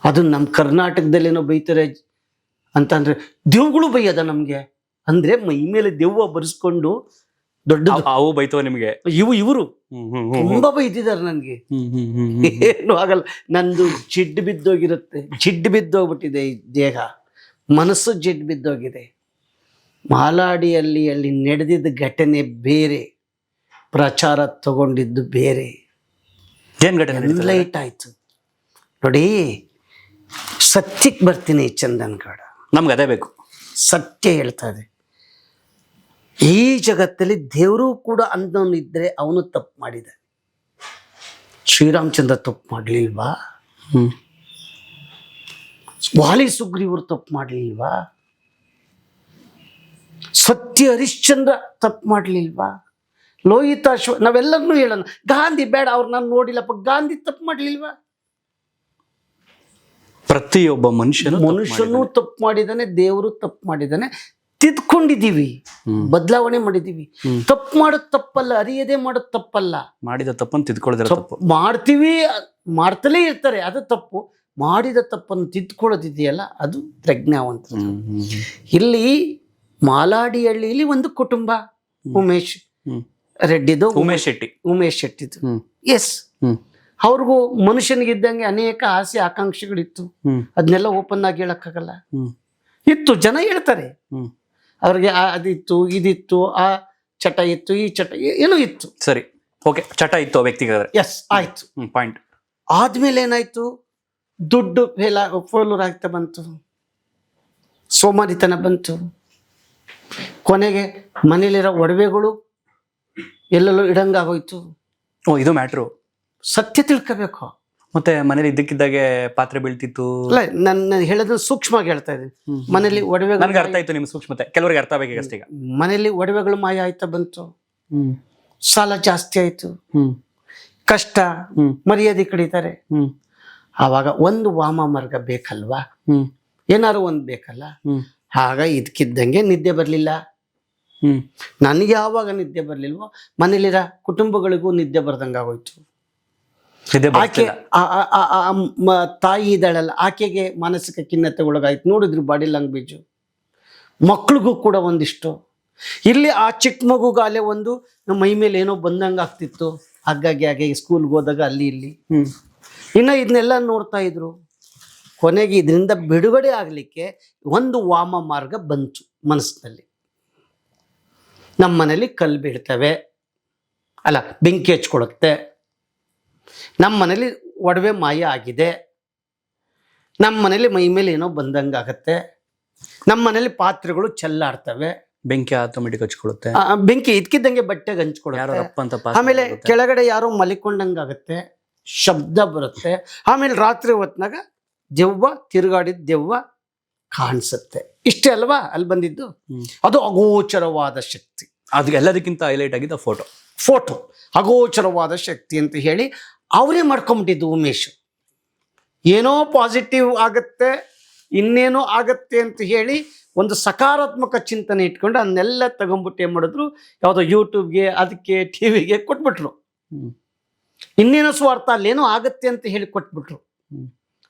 ಅದು ನಮ್ಮ ಕರ್ನಾಟಕದಲ್ಲೇನೋ ಬೈತಾರೆ ಅಂತಂದ್ರೆ, ದೆವ್ಗಳು ಬೈಯದ ನಮ್ಗೆ ಅಂದ್ರೆ ಮೈ ಮೇಲೆ ದೆವ್ವ ಬರ್ಸ್ಕೊಂಡು ದೊಡ್ಡ ಅವು ಬೈತವ ನಿಮ್ಗೆ? ಇವರು ತುಂಬಾ ಬೈದಿದ್ದಾರೆ ನನ್ಗೆ. ಏನು ಆಗಲ್ಲ, ನಂದು ಜಿಡ್ಡು ಬಿದ್ದೋಗಿರುತ್ತೆ, ಜಿಡ್ಡು ಬಿದ್ದೋಗ್ಬಿಟ್ಟಿದೆ ಈ ದೇಹ, ಮನಸ್ಸು ಜಿಡ್ಡು ಬಿದ್ದೋಗಿದೆ. ಮಾಲಾಡಿಯಲ್ಲಿ ಅಲ್ಲಿ ನಡೆದಿದ್ದ ಘಟನೆ ಬೇರೆ, ಪ್ರಚಾರ ತಗೊಂಡಿದ್ದು ಬೇರೆ. ಏನ್ ಘಟನೆ? ಲೈಟ್ ಆಯ್ತು ನೋಡಿ. ಸತ್ಯಕ್ಕೆ ಬರ್ತೀನಿ ಚಂದನ್ ಗೌಡ, ನಮ್ಗೆ ಅದೇ ಬೇಕು. ಸತ್ಯ ಹೇಳ್ತಾ ಇದೆ. ಈ ಜಗತ್ತಲ್ಲಿ ದೇವರು ಕೂಡ ಅಂದವನು ಇದ್ರೆ ಅವನು ತಪ್ಪು ಮಾಡಿದ. ಶ್ರೀರಾಮಚಂದ್ರ ತಪ್ಪು ಮಾಡ್ಲಿಲ್ವಾ? ವಾಲಿ ಸುಗ್ರೀವರು ತಪ್ಪು ಮಾಡ್ಲಿಲ್ವಾ? ಸತ್ಯ ಹರಿಶ್ಚಂದ್ರ ತಪ್ಪು ಮಾಡ್ಲಿಲ್ವಾ? ಲೋಹಿತಾಶ್ವ, ನಾವೆಲ್ಲರನ್ನೂ ಹೇಳೋಣ. ಗಾಂಧಿ ಬೇಡ, ಅವ್ರು ನಾನು ನೋಡಿಲ್ಲಪ್ಪ, ಗಾಂಧಿ ತಪ್ಪು ಮಾಡ್ಲಿಲ್ವಾ? ಪ್ರತಿಯೊಬ್ಬ ಮನುಷ್ಯನೂ ತಪ್ಪು ಮಾಡಿದಾನೆ, ದೇವರು ತಪ್ಪು ಮಾಡಿದಾನೆ. ತಿದ್ಕೊಂಡಿದ್ದೀವಿ, ಬದಲಾವಣೆ ಮಾಡಿದೀವಿ. ತಪ್ಪು ಮಾಡೋದು ತಪ್ಪಲ್ಲ, ಅರಿಯದೇ ಮಾಡೋದು ತಪ್ಪಲ್ಲ. ಮಾಡಿದ ತಪ್ಪನ್ನು ತಿದ್ಕೊಳ್ಳೋದ್ರ ತಪ್ಪು. ಮಾಡ್ತೀವಿ, ಮಾಡ್ತಲೇ ಇರ್ತಾರೆ, ಅದು ತಪ್ಪು. ಮಾಡಿದ ತಪ್ಪನ್ನು ತಿದ್ಕೊಳ್ಳೋದಿದೆಯಲ್ಲ, ಅದು ಪ್ರಜ್ಞಾವಂತ. ಇಲ್ಲಿ ಮಾಲಾಡಿಹಳ್ಳಿಯಲ್ಲಿ ಒಂದು ಕುಟುಂಬ, ಉಮೇಶ್ ರೆಡ್ಡಿದು, ಉಮೇಶ್ ಶೆಟ್ಟಿದು. ಎಸ್, ಅವ್ರಿಗೂ ಮನುಷ್ಯನಿಗಿದ್ದಂಗೆ ಅನೇಕ ಆಸೆ ಆಕಾಂಕ್ಷೆಗಳಿತ್ತು. ಅದನ್ನೆಲ್ಲ ಓಪನ್ ಆಗಿ ಹೇಳಕ್ಕಾಗಲ್ಲ. ಇತ್ತು, ಜನ ಹೇಳ್ತಾರೆ ಅವ್ರಿಗೆ ಅದಿತ್ತು, ಇದಿತ್ತು, ಆ ಚಟ ಇತ್ತು, ಈ ಚಟ ಏನೋ ಇತ್ತು. ಸರಿ, ಓಕೆ, ಚಟ ಇತ್ತು ವ್ಯಕ್ತಿಗೆ. ಎಸ್, ಆಯ್ತು, ಪಾಯಿಂಟ್. ಆದ್ಮೇಲೆ ಏನಾಯ್ತು? ದುಡ್ಡು ಫೇಲೂರ್ ಆಗ್ತಾ ಬಂತು, ಸೋಮಾರಿತನ ಬಂತು, ಕೊನೆಗೆ ಮನೇಲಿರೋ ಒಡವೆಗಳು ಎಲ್ಲೆಲ್ಲೋ ಇಡಂಗಾಗೋಯ್ತು. ಓ, ಇದು ಮ್ಯಾಟ್ರು. ಸತ್ಯ ತಿಳ್ಕೋಬೇಕು. ಮತ್ತೆ ಮನೇಲಿ ಇದ್ದಕ್ಕಿದ್ದಾಗೆ ಪಾತ್ರೆ ಬೀಳ್ತಿತ್ತು. ಅಲ್ಲ, ನಾನು ಹೇಳೋದು ಸೂಕ್ಷ್ಮವಾಗಿ ಹೇಳ್ತಾ ಇದ್ದೀನಿ. ಮನೇಲಿ ನನ್ಗೆ ಒಡವೆಗಳು ಅರ್ಥ ಆಯ್ತು ನಿಮ್ಮ ಸೂಕ್ಷ್ಮತೆ, ಕೆಲವರಿಗೆ ಅರ್ಥ ಆಗ್ಬೇಕು ಅಷ್ಟೇ ಈಗ. ಮನೇಲಿ ಒಡವೆಗಳು ಮಾಯ ಆಯ್ತಾ ಬಂತು, ಸಾಲ ಜಾಸ್ತಿ ಆಯ್ತು, ಕಷ್ಟ, ಮರ್ಯಾದೆ ಕಡಿತಾರೆ. ಆವಾಗ ಒಂದು ವಾಮ ಮಾರ್ಗ ಬೇಕಲ್ವಾ, ಏನಾರು ಒಂದು ಬೇಕಲ್ಲ. ಆಗ ಇದಕ್ಕಿದ್ದಂಗೆ ನಿದ್ದೆ ಬರಲಿಲ್ಲ. ನನಗೆ ಯಾವಾಗ ನಿದ್ದೆ ಬರಲಿಲ್ವೋ ಮನೇಲಿರೋ ಕುಟುಂಬಗಳಿಗೂ ನಿದ್ದೆ ಬರ್ದಂಗೆ ಆಗೋಯ್ತು. ಆಕೆ ತಾಯಿ ಇದ್ದಾಳಲ್ಲ, ಆಕೆಗೆ ಮಾನಸಿಕ ಖಿನ್ನತೆ ಒಳಗಾಯ್ತು. ನೋಡಿದ್ರು ಬಾಡಿ ಲ್ಯಾಂಗ್ವೇಜು. ಮಕ್ಳಿಗೂ ಕೂಡ ಒಂದಿಷ್ಟು. ಇಲ್ಲಿ ಆ ಚಿಕ್ಕ ಮಗುಗಾಲೆ ಒಂದು ಮೈ ಮೇಲೆ ಏನೋ ಬಂದಂಗೆ ಆಗ್ತಿತ್ತು. ಹಾಗಾಗಿ ಸ್ಕೂಲ್ಗೆ ಹೋದಾಗ ಅಲ್ಲಿ ಇಲ್ಲಿ ಇನ್ನು ಇದನ್ನೆಲ್ಲ ನೋಡ್ತಾ ಇದ್ರು. ಕೊನೆಗೆ ಇದರಿಂದ ಬಿಡುಗಡೆ ಆಗಲಿಕ್ಕೆ ಒಂದು ವಾಮ ಮಾರ್ಗ ಬಂತು ಮನಸ್ಸಿನಲ್ಲಿ. ನಮ್ಮ ಮನೇಲಿ ಕಲ್ಲು ಬೀಳ್ತವೆ, ಅಲ್ಲ ಬೆಂಕಿ ಹಚ್ಕೊಳುತ್ತೆ, ನಮ್ಮ ಮನೇಲಿ ಒಡವೆ ಮಾಯ ಆಗಿದೆ, ನಮ್ಮ ಮನೇಲಿ ಮೈ ಮೇಲೆ ಏನೋ ಬಂದಂಗೆ ಆಗತ್ತೆ, ನಮ್ಮ ಮನೇಲಿ ಪಾತ್ರೆಗಳು ಚೆಲ್ಲಾಡ್ತವೆ, ಬೆಂಕಿ ಆಟೋಮೆಟಿಕ್ ಹಚ್ಕೊಳ್ಳುತ್ತೆ, ಬೆಂಕಿ ಇದ್ಕಿದ್ದಂಗೆ ಬಟ್ಟೆಗೆ ಹಂಚ್ಕೊಳುತ್ತೆ. ಆಮೇಲೆ ಕೆಳಗಡೆ ಯಾರೋ ಮಲಿಕೊಂಡಂಗೆ ಆಗುತ್ತೆ, ಶಬ್ದ ಬರುತ್ತೆ. ಆಮೇಲೆ ರಾತ್ರಿ ಹೊತ್ನಾಗ ದೆವ್ವ, ತಿರುಗಾಡಿದ ದೆವ್ವ ಕಾಣಿಸುತ್ತೆ. ಇಷ್ಟೇ ಅಲ್ವಾ ಅಲ್ಲಿ ಬಂದಿದ್ದು. ಅದು ಅಗೋಚರವಾದ ಶಕ್ತಿ. ಅದು ಎಲ್ಲದಕ್ಕಿಂತ ಹೈಲೈಟ್ ಆಗಿದ್ದ ಫೋಟೋ ಅಗೋಚರವಾದ ಶಕ್ತಿ ಅಂತ ಹೇಳಿ ಅವರೇ ಮಾಡ್ಕೊಂಬಿಟ್ಟಿದ್ದು ಉಮೇಶ್. ಏನೋ ಪಾಸಿಟಿವ್ ಆಗತ್ತೆ, ಇನ್ನೇನೋ ಆಗತ್ತೆ ಅಂತ ಹೇಳಿ ಒಂದು ಸಕಾರಾತ್ಮಕ ಚಿಂತನೆ ಇಟ್ಕೊಂಡು ಅದನ್ನೆಲ್ಲ ತಗೊಂಡ್ಬಿಟ್ಟು ಏನು ಮಾಡಿದ್ರು, ಯಾವುದೋ ಯೂಟ್ಯೂಬ್ಗೆ, ಅದಕ್ಕೆ ಟಿವಿಗೆ ಕೊಟ್ಬಿಟ್ರು. ಇನ್ನೇನೋ ಸ್ವಾರ್ಥ, ಅಲ್ಲೇನೋ ಆಗತ್ತೆ ಅಂತ ಹೇಳಿ ಕೊಟ್ಬಿಟ್ರು.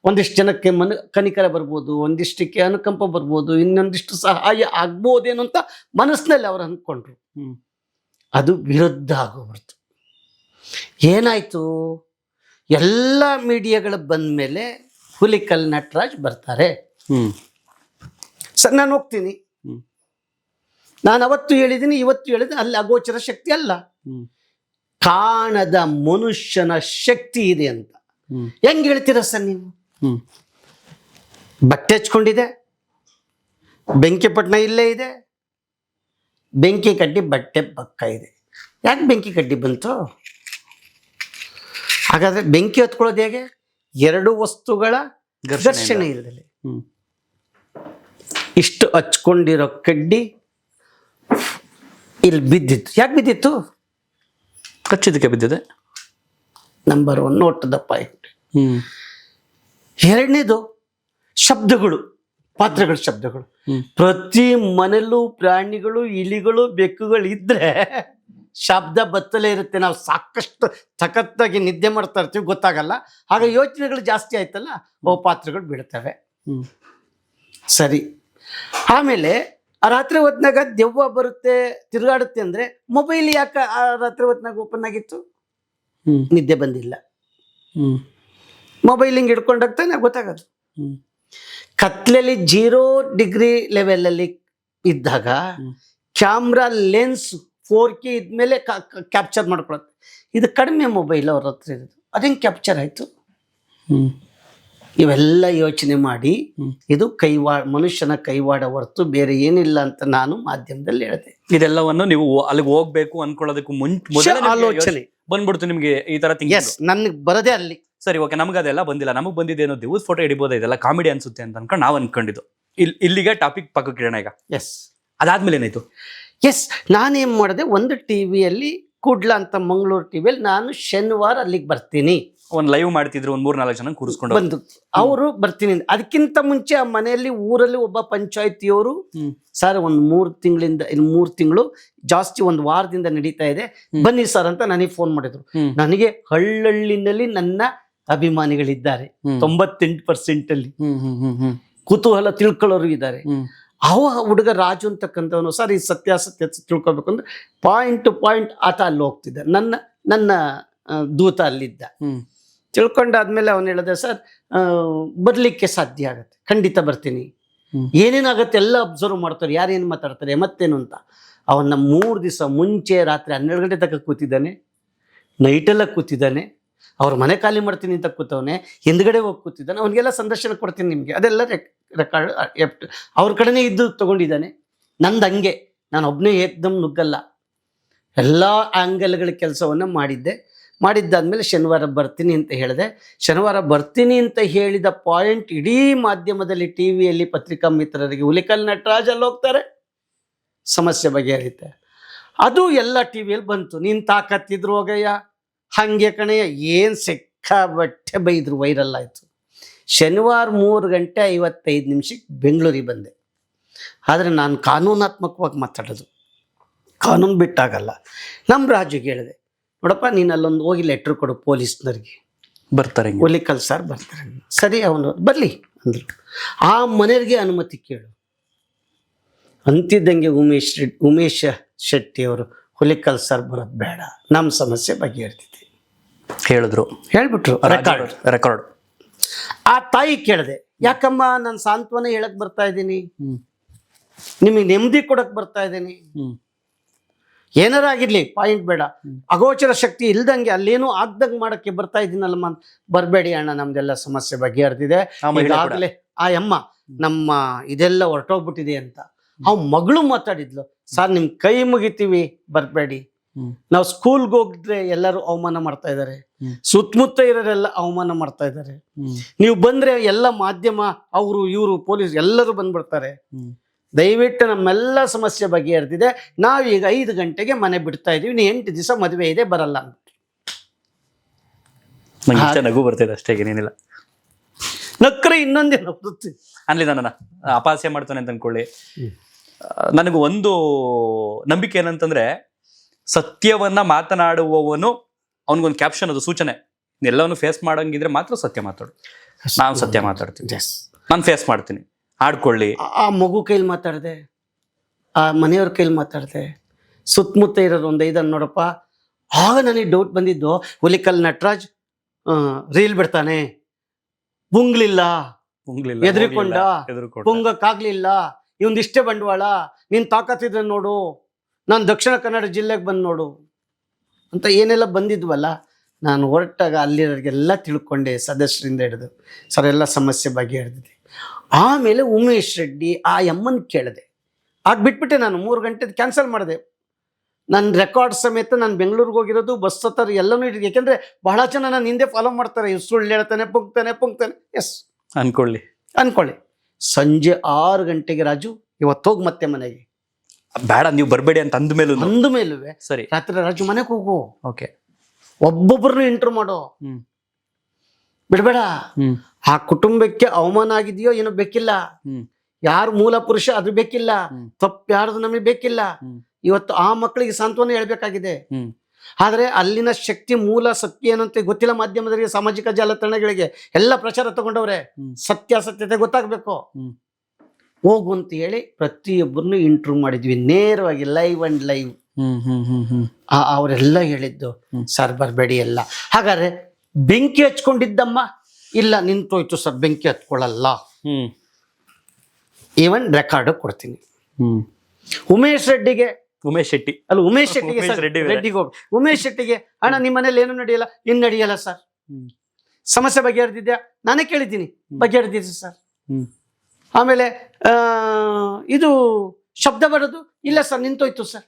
ಒಂದಿಷ್ಟು ಜನಕ್ಕೆ ಕನಿಕರ ಬರ್ಬೋದು, ಒಂದಿಷ್ಟಕ್ಕೆ ಅನುಕಂಪ ಬರ್ಬೋದು, ಇನ್ನೊಂದಿಷ್ಟು ಸಹಾಯ ಆಗ್ಬೋದೇನೋ ಅಂತ ಮನಸ್ಸಿನಲ್ಲಿ ಅವ್ರು ಅಂದ್ಕೊಂಡ್ರು. ಅದು ವಿರುದ್ಧ ಆಗೋಗ್ಬಿಡ್ತು. ಏನಾಯ್ತು, ಎಲ್ಲ ಮೀಡಿಯಾಗಳು ಬಂದ ಮೇಲೆ ಹುಲಿಕಲ್ ನಟರಾಜ್ ಬರ್ತಾರೆ. ಸರ್ ನಾನು ಹೋಗ್ತೀನಿ, ನಾನು ಅವತ್ತು ಹೇಳಿದ್ದೀನಿ, ಇವತ್ತು ಹೇಳಿದ್ದೀನಿ, ಅಲ್ಲಿ ಅಗೋಚರ ಶಕ್ತಿ ಅಲ್ಲ, ಕಾಣದ ಮನುಷ್ಯನ ಶಕ್ತಿ ಇದೆ ಅಂತ. ಹೆಂಗ್ ಹೇಳ್ತೀರ ಸರ್ ನೀವು? ಬಟ್ಟೆ ಹಚ್ಕೊಂಡಿದೆ, ಬೆಂಕಿ ಪಟ್ಟಣ ಇಲ್ಲೇ ಇದೆ, ಬೆಂಕಿ ಕಡ್ಡಿ ಬಟ್ಟೆ ಪಕ್ಕ ಇದೆ. ಯಾಕೆ ಬೆಂಕಿ ಕಡ್ಡಿ ಬಂತು? ಹಾಗಾದ್ರೆ ಬೆಂಕಿ ಹೊತ್ಕೊಳ್ಳೋದು ಹೇಗೆ? ಎರಡು ವಸ್ತುಗಳ ಘರ್ಷಣೆ ಇಲ್ಲದೆ. ಇಷ್ಟು ಹಚ್ಕೊಂಡಿರೋ ಕಡ್ಡಿ ಇಲ್ಲಿ ಬಿದ್ದಿತ್ತು. ಯಾಕೆ ಬಿದ್ದಿತ್ತು? ಕಚ್ಚಿದಕ್ಕೆ ಬಿದ್ದಿದೆ. Number 1 note the point. ಎರಡನೇದು ಶಬ್ದಗಳು, ಪಾತ್ರೆಗಳ ಶಬ್ದಗಳು. ಪ್ರತಿ ಮನೆಯಲ್ಲೂ ಪ್ರಾಣಿಗಳು, ಇಲಿಗಳು, ಬೆಕ್ಕುಗಳು ಇದ್ರೆ ಶಬ್ದ ಬತ್ತಲೇ ಇರುತ್ತೆ. ನಾವು ಸಾಕಷ್ಟು ಸಖತ್ತಾಗಿ ನಿದ್ದೆ ಮಾಡ್ತಾ ಇರ್ತೀವಿ, ಗೊತ್ತಾಗಲ್ಲ. ಆಗ ಯೋಚನೆಗಳು ಜಾಸ್ತಿ ಆಯ್ತಲ್ಲ, ಪಾತ್ರೆಗಳು ಬೀಳ್ತವೆ. ಸರಿ. ಆಮೇಲೆ ಆ ರಾತ್ರಿ ಹೊತ್ನಾಗ ದೆವ್ವ ಬರುತ್ತೆ, ತಿರುಗಾಡುತ್ತೆ ಅಂದ್ರೆ ಮೊಬೈಲ್ ಯಾಕೆ ಆ ರಾತ್ರಿ ಹೊತ್ನಾಗ ಓಪನ್ ಆಗಿತ್ತು? ನಿದ್ದೆ ಬಂದಿಲ್ಲ. ಮೊಬೈಲ್ ಹಿಂಗೆ ಹಿಡ್ಕೊಂಡಾಗ್ತಾನೆ ಗೊತ್ತಾಗೋದು. ಕತ್ಲಲ್ಲಿ 0 ಡಿಗ್ರಿ ಲೆವೆಲಲ್ಲಿ ಇದ್ದಾಗ ಕ್ಯಾಮ್ರಾ ಲೆನ್ಸ್ 4K ಇದ್ಮೇಲೆ ಕ್ಯಾಪ್ಚರ್ ಮಾಡ್ಕೊಳತ್ತೆ. ಇದು ಕಡಿಮೆ ಮೊಬೈಲ್ ಅವ್ರ ಹತ್ರ ಇರೋದು, ಅದೇಂಗೆ ಕ್ಯಾಪ್ಚರ್ ಆಯಿತು? ಇವೆಲ್ಲ ಯೋಚನೆ ಮಾಡಿ ಇದು ಮನುಷ್ಯನ ಕೈವಾಡ ಹೊರತು ಬೇರೆ ಏನಿಲ್ಲ ಅಂತ ನಾನು ಮಾಧ್ಯಮದಲ್ಲಿ ಹೇಳಿದೆ. ಇದೆಲ್ಲವನ್ನು ನೀವು ಅಲ್ಲಿಗೆ ಹೋಗ್ಬೇಕು ಅನ್ಕೊಳ್ಳೋದಕ್ಕೂ ಮುಂಚೆ ಆಲೋಚನೆ ಬಂದ್ಬಿಡ್ತು ನಿಮ್ಗೆ ಈ ತರ ನನಗೆ ಬರದೇ ಅಲ್ಲಿ. ಸರಿ, ಓಕೆ, ನಮ್ಗೆ ಅದೆಲ್ಲ ಬಂದಿಲ್ಲ. ನಮಗ್ ಬಂದಿದ್ದೇನೋ ದಿವಸ ಫೋಟೋ ಹಿಡಿಬೋದ, ಇದೆಲ್ಲ ಕಾಮಿಡಿ ಅನ್ಸುತ್ತೆ ಅಂತ ಅನ್ಕೊಂಡು ನಾವು ಅನ್ಕೊಂಡಿದ್ದು. ಇಲ್ಲಿಗೆ ಟಾಪಿಕ್ ಪಕ್ಕಕ್ಕೆ ಇಡೋಣ ಈಗ. ಅದಾದ್ಮೇಲೆ ಏನಾಯ್ತು? ನಾನೇನ್ ಮಾಡಿದೆ, ಒಂದು ಟಿವಿಯಲ್ಲಿ ಕುಡ್ಲ ಅಂತ ಮಂಗಳೂರು ಟಿವಿಯಲ್ಲಿ ನಾನು ಶನಿವಾರ ಅಲ್ಲಿಗೆ ಬರ್ತೀನಿ. ಒಂದು ಲೈವ್ ಮಾಡ್ತಿದ್ರು, ಒಂದು 3-4 ಜನ ಕೂರಿಸ್ಕೊಂಡು ಬಂದು ಅವರು ಬರ್ತೀನಿ. ಅದಕ್ಕಿಂತ ಮುಂಚೆ ಆ ಮನೆಯಲ್ಲಿ ಊರಲ್ಲಿ ಒಬ್ಬ ಪಂಚಾಯತಿಯವರು, ಸರ್ ಒಂದು 3 ತಿಂಗಳಿಂದ 3 ತಿಂಗಳು ಜಾಸ್ತಿ, 1 ವಾರದಿಂದ ನಡೀತಾ ಇದೆ, ಬನ್ನಿ ಸರ್ ಅಂತ ನನಗೆ ಫೋನ್ ಮಾಡಿದ್ರು. ನನಗೆ ಹಳ್ಳಹಳ್ಳಿನಲ್ಲಿ ನನ್ನ ಅಭಿಮಾನಿಗಳಿದ್ದಾರೆ 98% ಅಲ್ಲಿ, ಕುತೂಹಲ ತಿಳ್ಕೊಳ್ಳೋರು ಇದ್ದಾರೆ. ಅವ ಹುಡುಗ ರಾಜು ಅಂತಕ್ಕಂಥವನು, ಸರ್ ಈ ಸತ್ಯಾಸತ್ಯ ತಿಳ್ಕೊಬೇಕು ಅಂದ್ರೆ ಪಾಯಿಂಟ್ ಟು ಪಾಯಿಂಟ್ ಆತ ಅಲ್ಲಿ ಹೋಗ್ತಿದ್ದ, ನನ್ನ ದೂತ ಅಲ್ಲಿದ್ದ. ತಿಳ್ಕೊಂಡಾದ್ಮೇಲೆ ಅವನು ಹೇಳಿದೆ, ಸರ್ ಬರ್ಲಿಕ್ಕೆ ಸಾಧ್ಯ ಆಗತ್ತೆ, ಖಂಡಿತ ಬರ್ತೀನಿ, ಏನೇನಾಗತ್ತೆ ಎಲ್ಲ ಅಬ್ಸರ್ವ್ ಮಾಡ್ತಾರೆ, ಯಾರೇನು ಮಾತಾಡ್ತಾರೆ ಮತ್ತೇನು ಅಂತ. ಅವನ್ನ 3 ದಿವಸ ಮುಂಚೆ ರಾತ್ರಿ 12 ಗಂಟೆ ತನಕ ಕೂತಿದ್ದಾನೆ, ನೈಟೆಲ್ಲ ಕೂತಿದ್ದಾನೆ. ಅವ್ರ ಮನೆ ಖಾಲಿ ಮಾಡ್ತೀನಿ ಅಂತ ಕೂತವನೆ, ಹಿಂದ್ಗಡೆ ಹೋಗಿ ಕೂತಿದ್ದಾನೆ. ಅವನಿಗೆಲ್ಲ ಸಂದರ್ಶನ ಕೊಡ್ತೀನಿ ನಿಮಗೆ, ಅದೆಲ್ಲ ರೆಕಾರ್ಡ್ ಅವ್ರ ಕಡೆನೇ ಇದ್ದು ತಗೊಂಡಿದ್ದಾನೆ. ನಂದು ಹಂಗೆ, ನಾನು ಒಬ್ಬನೇ ಏಕ್ದಮ್ ನುಗ್ಗಲ್ಲ, ಎಲ್ಲ ಆ್ಯಂಗಲ್ಗಳ ಕೆಲಸವನ್ನು ಮಾಡಿದ್ದಾದ್ಮೇಲೆ ಶನಿವಾರ ಬರ್ತೀನಿ ಅಂತ ಹೇಳಿದೆ. ಶನಿವಾರ ಬರ್ತೀನಿ ಅಂತ ಹೇಳಿದ ಪಾಯಿಂಟ್ ಇಡೀ ಮಾಧ್ಯಮದಲ್ಲಿ, ಟಿ ವಿಯಲ್ಲಿ, ಪತ್ರಿಕಾ ಮಿತ್ರರಿಗೆ, ಹುಲಿಕಲ್ ನಟರಾಜ್ ಅಲ್ಲಿ ಹೋಗ್ತಾರೆ, ಸಮಸ್ಯೆ ಬಗೆಹರಿತೆ. ಅದು ಎಲ್ಲ ಟಿ ವಿಯಲ್ಲಿ ಬಂತು. ನೀನು ತಾಕತ್ತಿದ್ರು ಹೋಗಯ್ಯ, ಹಾಗೆ ಕಣಯ್ಯ, ಏನು ಸಿಕ್ಕಾಬಟ್ಟೆ ಬೈದ್ರು, ವೈರಲ್ ಆಯಿತು. ಶನಿವಾರ 3:55 ಬೆಂಗಳೂರಿಗೆ ಬಂದೆ. ಆದರೆ ನಾನು ಕಾನೂನಾತ್ಮಕವಾಗಿ ಮಾತಾಡೋದು, ಕಾನೂನು ಬಿಟ್ಟಾಗಲ್ಲ. ನಮ್ಮ ರಾಜುಗೆ ಹೇಳಿದೆ, ನೋಡಪ್ಪ ನೀನು ಅಲ್ಲೊಂದು ಹೋಗಿ ಲೆಟ್ರ್ ಕೊಡು ಪೊಲೀಸ್ನವ್ರಿಗೆ, ಬರ್ತಾರೆ ಹುಲಿಕಲ್ ಸರ್ ಬರ್ತಾರೆ. ಸರಿ, ಅವನು ಬರಲಿ ಅಂದರು. ಆ ಮನೆಯವರಿಗೆ ಅನುಮತಿ ಕೇಳು ಅಂತಿದ್ದಂಗೆ ಉಮೇಶ್ ಶೆಟ್ಟಿ ಅವರು, ಹುಲಿಕಲ್ ಸರ್ ಬರೋದು ಬೇಡ, ನಮ್ಮ ಸಮಸ್ಯೆ ಬಗೆಹರಿತಿದೆ ಹೇಳ್ಬಿಟ್ರು. ರೆಕಾರ್ಡ್. ಆ ತಾಯಿ ಕೇಳಿದೆ, ಯಾಕಮ್ಮ ನಾನು ಸಾಂತ್ವನ ಹೇಳಕ್ ಬರ್ತಾ ಇದ್ದೀನಿ, ನಿಮಗೆ ನೆಮ್ಮದಿ ಕೊಡಕ್ ಬರ್ತಾ ಇದ್ದೀನಿ, ಏನಾರ ಆಗಿರ್ಲಿ ಪಾಯಿಂಟ್ ಬೇಡ, ಅಗೋಚರ ಶಕ್ತಿ ಇಲ್ದಂಗೆ ಅಲ್ಲೇನೂ ಆಗ್ದಂಗೆ ಮಾಡಕ್ಕೆ ಬರ್ತಾ ಇದ್ದೀನಲ್ಲಮ್ಮ, ಬರಬೇಡಿ ಅಣ್ಣ, ನಮ್ದೆಲ್ಲ ಸಮಸ್ಯೆ ಬಗೆಹರಿದಿದೆ. ಈಗಾಗಲೇ ಆ ಅಮ್ಮ ನಮ್ಮ ಇದೆಲ್ಲ ಹೊರಟೋಗ್ಬಿಟ್ಟಿದೆ ಅಂತ. ಆ ಮಗಳು ಮಾತಾಡಿದ್ಲು, ಸರ್ ನಿಮ್ ಕೈ ಮುಗಿತೀವಿ, ಬರಬೇಡಿ, ನಾವು ಸ್ಕೂಲ್ಗೆ ಹೋಗಿದ್ರೆ ಎಲ್ಲರೂ ಅವಮಾನ ಮಾಡ್ತಾ ಇದ್ದಾರೆ, ಸುತ್ತಮುತ್ತ ಇರೋರೆಲ್ಲ ಅವಮಾನ ಮಾಡ್ತಾ ಇದ್ದಾರೆ, ನೀವು ಬಂದ್ರೆ ಎಲ್ಲ ಮಾಧ್ಯಮ ಅವರು ಇವರು ಪೊಲೀಸ್ ಎಲ್ಲರೂ ಬಂದ್ಬಿಡ್ತಾರೆ, ದಯವಿಟ್ಟು ನಮ್ಮೆಲ್ಲ ಸಮಸ್ಯೆ ಬಗೆಹರಿದಿದೆ, ನಾವೀಗ 5 ಗಂಟೆಗೆ ಮನೆ ಬಿಡ್ತಾ ಇದೀವಿ, ನೀವು 8 ದಿವಸ ಮದುವೆ ಇದೆ, ಬರಲ್ಲ ನಂಗೆ ನಗು ಬರ್ತಿದೆ ಅಷ್ಟೇ, ಏನೇನಿಲ್ಲ. ನಕ್ರೆ ಇನ್ನೊಂದೇನು ಬರುತ್ತೆ ಅನ್ಲಿ, ನನ್ನ ಅಪಹಾಸ್ಯ ಮಾಡ್ತಾನೆ ಅಂತ ಅನ್ಕೊಳ್ಳಿ. ನನಗೆ ಒಂದು ನಂಬಿಕೆ ಏನಂತಂದ್ರೆ, ಸತ್ಯವನ್ನ ಮಾತನಾಡುವವನು ಅವನಿಗೊಂದು ಕ್ಯಾಪ್ಷನ್, ಅದು ಸೂಚನೆ, ಎಲ್ಲವನ್ನು ಫೇಸ್ ಮಾಡಂಗಿದ್ರೆ ಮಾತ್ರ ಸತ್ಯ ಮಾತಾಡು. ನಾವು ಸತ್ಯ ಮಾತಾಡ್ತೀವಿ, ನಾನು ಫೇಸ್ ಮಾಡ್ತೀನಿ, ಆಡ್ಕೊಳ್ಳಿ. ಆ ಮಗು ಕೈಲಿ ಮಾತಾಡಿದೆ, ಆ ಮನೆಯವ್ರ ಕೈಲಿ ಮಾತಾಡಿದೆ, ಸುತ್ತಮುತ್ತ ಇರೋರು ಒಂದು 5 ನೋಡಪ್ಪ. ಆಗ ನನಗೆ ಡೌಟ್ ಬಂದಿದ್ದು, ಹುಲಿಕಲ್ ನಟರಾಜ್ ರೀಲ್ ಬಿಡ್ತಾನೆ, ಪುಂಗ್ಲಿಲ್ಲ, ಎದುರಿಕೊಂಡ, ಪುಂಗಕ್ಕಾಗ್ಲಿಲ್ಲ, ಇವಂದಿಷ್ಟೇ ಬಂಡವಾಳ, ನೀನ್ ತಾಕತ್ತಿದ್ರೆ ನೋಡು, ನಾನು ದಕ್ಷಿಣ ಕನ್ನಡ ಜಿಲ್ಲೆಗೆ ಬಂದು ನೋಡು ಅಂತ ಏನೆಲ್ಲ ಬಂದಿದ್ವಲ್ಲ. ನಾನು ಹೊರಟಾಗ ಅಲ್ಲಿರೋರಿಗೆಲ್ಲ ತಿಳ್ಕೊಂಡೆ, ಸದಸ್ಯರಿಂದ ಹಿಡಿದು ಸರ್ ಎಲ್ಲ ಸಮಸ್ಯೆ ಬಗೆಹರಿದಿದೆ. ಆಮೇಲೆ ಉಮೇಶ್ ರೆಡ್ಡಿ ಆ ಅಮ್ಮನ ಕೇಳಿದೆ, ಆಗ ಬಿಟ್ಬಿಟ್ಟೆ ನಾನು. 3 ಗಂಟೆ ಕ್ಯಾನ್ಸಲ್ ಮಾಡಿದೆ. ನನ್ನ ರೆಕಾರ್ಡ್ ಸಮೇತ ನಾನು ಬೆಂಗಳೂರಿಗೆ ಹೋಗಿರೋದು, ಬಸ್ ಹತ್ತರ ಎಲ್ಲನೂ ಇಟ್ಟಿದ್ದೆ. ಯಾಕೆಂದರೆ ಬಹಳ ಜನ ನಾನು ಹಿಂದೆ ಫಾಲೋ ಮಾಡ್ತಾರೆ, ಇವ್ ಸುಳ್ಳು ಹೇಳ್ತಾನೆ, ಪುಂಗ್ತಾನೆ. ಎಸ್ ಅನ್ಕೊಳ್ಳಿ. ಸಂಜೆ 6 ಗಂಟೆಗೆ ರಾಜು ಇವತ್ತೋಗಿ ಮತ್ತೆ ಮನೆಗೆ, ಬೇಡ ನೀವು ಬರಬೇಡಿ ಅಂತ ಅಂದ ಮೇಲೂ ಸರಿ, ರಾತ್ರಿ ರಾಜು ಮನೆಗೆ ಹೋಗು, ಓಕೆ, ಒಬ್ಬೊಬ್ಬರನ್ನು ಇಂಟರ್ ಮಾಡೋ, ಬಿಡಬೇಡ. ಆ ಕುಟುಂಬಕ್ಕೆ ಅವಮಾನ ಆಗಿದೆಯೋ ಏನೋ ಬೇಕಿಲ್ಲ, ಯಾರು ಮೂಲ ಪುರುಷ ಅದು ಬೇಕಿಲ್ಲ, ತಪ್ಪು ಯಾರ್ದು ನಮಗೆ ಬೇಕಿಲ್ಲ. ಇವತ್ತು ಆ ಮಕ್ಕಳಿಗೆ ಸಾಂತ್ವನ ಹೇಳ್ಬೇಕಾಗಿದೆ. ಆದ್ರೆ ಅಲ್ಲಿನ ಶಕ್ತಿ ಮೂಲ ಸತ್ಯ ಏನಂತ ಗೊತ್ತಿಲ್ಲ. ಮಾಧ್ಯಮದವರಿಗೆ, ಸಾಮಾಜಿಕ ಜಾಲತಾಣಗಳಿಗೆ ಎಲ್ಲ ಪ್ರಚಾರ ತಗೊಂಡವ್ರೆ, ಸತ್ಯಾಸತ್ಯತೆ ಗೊತ್ತಾಗ್ಬೇಕು. ಹೋಗು ಅಂತ ಹೇಳಿ ಪ್ರತಿಯೊಬ್ಬರನ್ನು ಇಂಟರ್ವ್ಯೂ ಮಾಡಿದ್ವಿ, ನೇರವಾಗಿ ಲೈವ್ ಅಂಡ್ ಲೈವ್. ಅವರೆಲ್ಲ ಹೇಳಿದ್ದು, ಸರ್ ಬರಬೇಡಿ ಎಲ್ಲ. ಹಾಗಾದ್ರೆ ಬೆಂಕಿ ಹಚ್ಕೊಂಡಿದ್ದಮ್ಮ, ಇಲ್ಲ ನಿಂತೋಯ್ತು ಸರ್, ಬೆಂಕಿ ಹತ್ಕೊಳ್ಳಲ್ಲ. ಈವನ್ ರೆಕಾರ್ಡ್ ಕೊಡ್ತೀನಿ. ಉಮೇಶ್ ಶೆಟ್ಟಿಗೆ ಉಮೇಶ್ ಶೆಟ್ಟಿಗೆ ಅಣ್ಣ ನಿಮ್ಮ ಮನೇಲಿ ಏನು ನಡೆಯಲ್ಲ, ಇನ್ನು ನಡೆಯಲ್ಲ ಸರ್, ಸಮಸ್ಯೆ ಬಗೆಹರಿದಿದ್ಯಾ? ನಾನೇ ಕೇಳಿದ್ದೀನಿ, ಬಗೆಹರಿದಿದೆ ಸರ್. ಆಮೇಲೆ ಇದು ಶಬ್ದ ಬರೋದು, ಇಲ್ಲ ಸರ್ ನಿಂತೋಯ್ತು ಸರ್,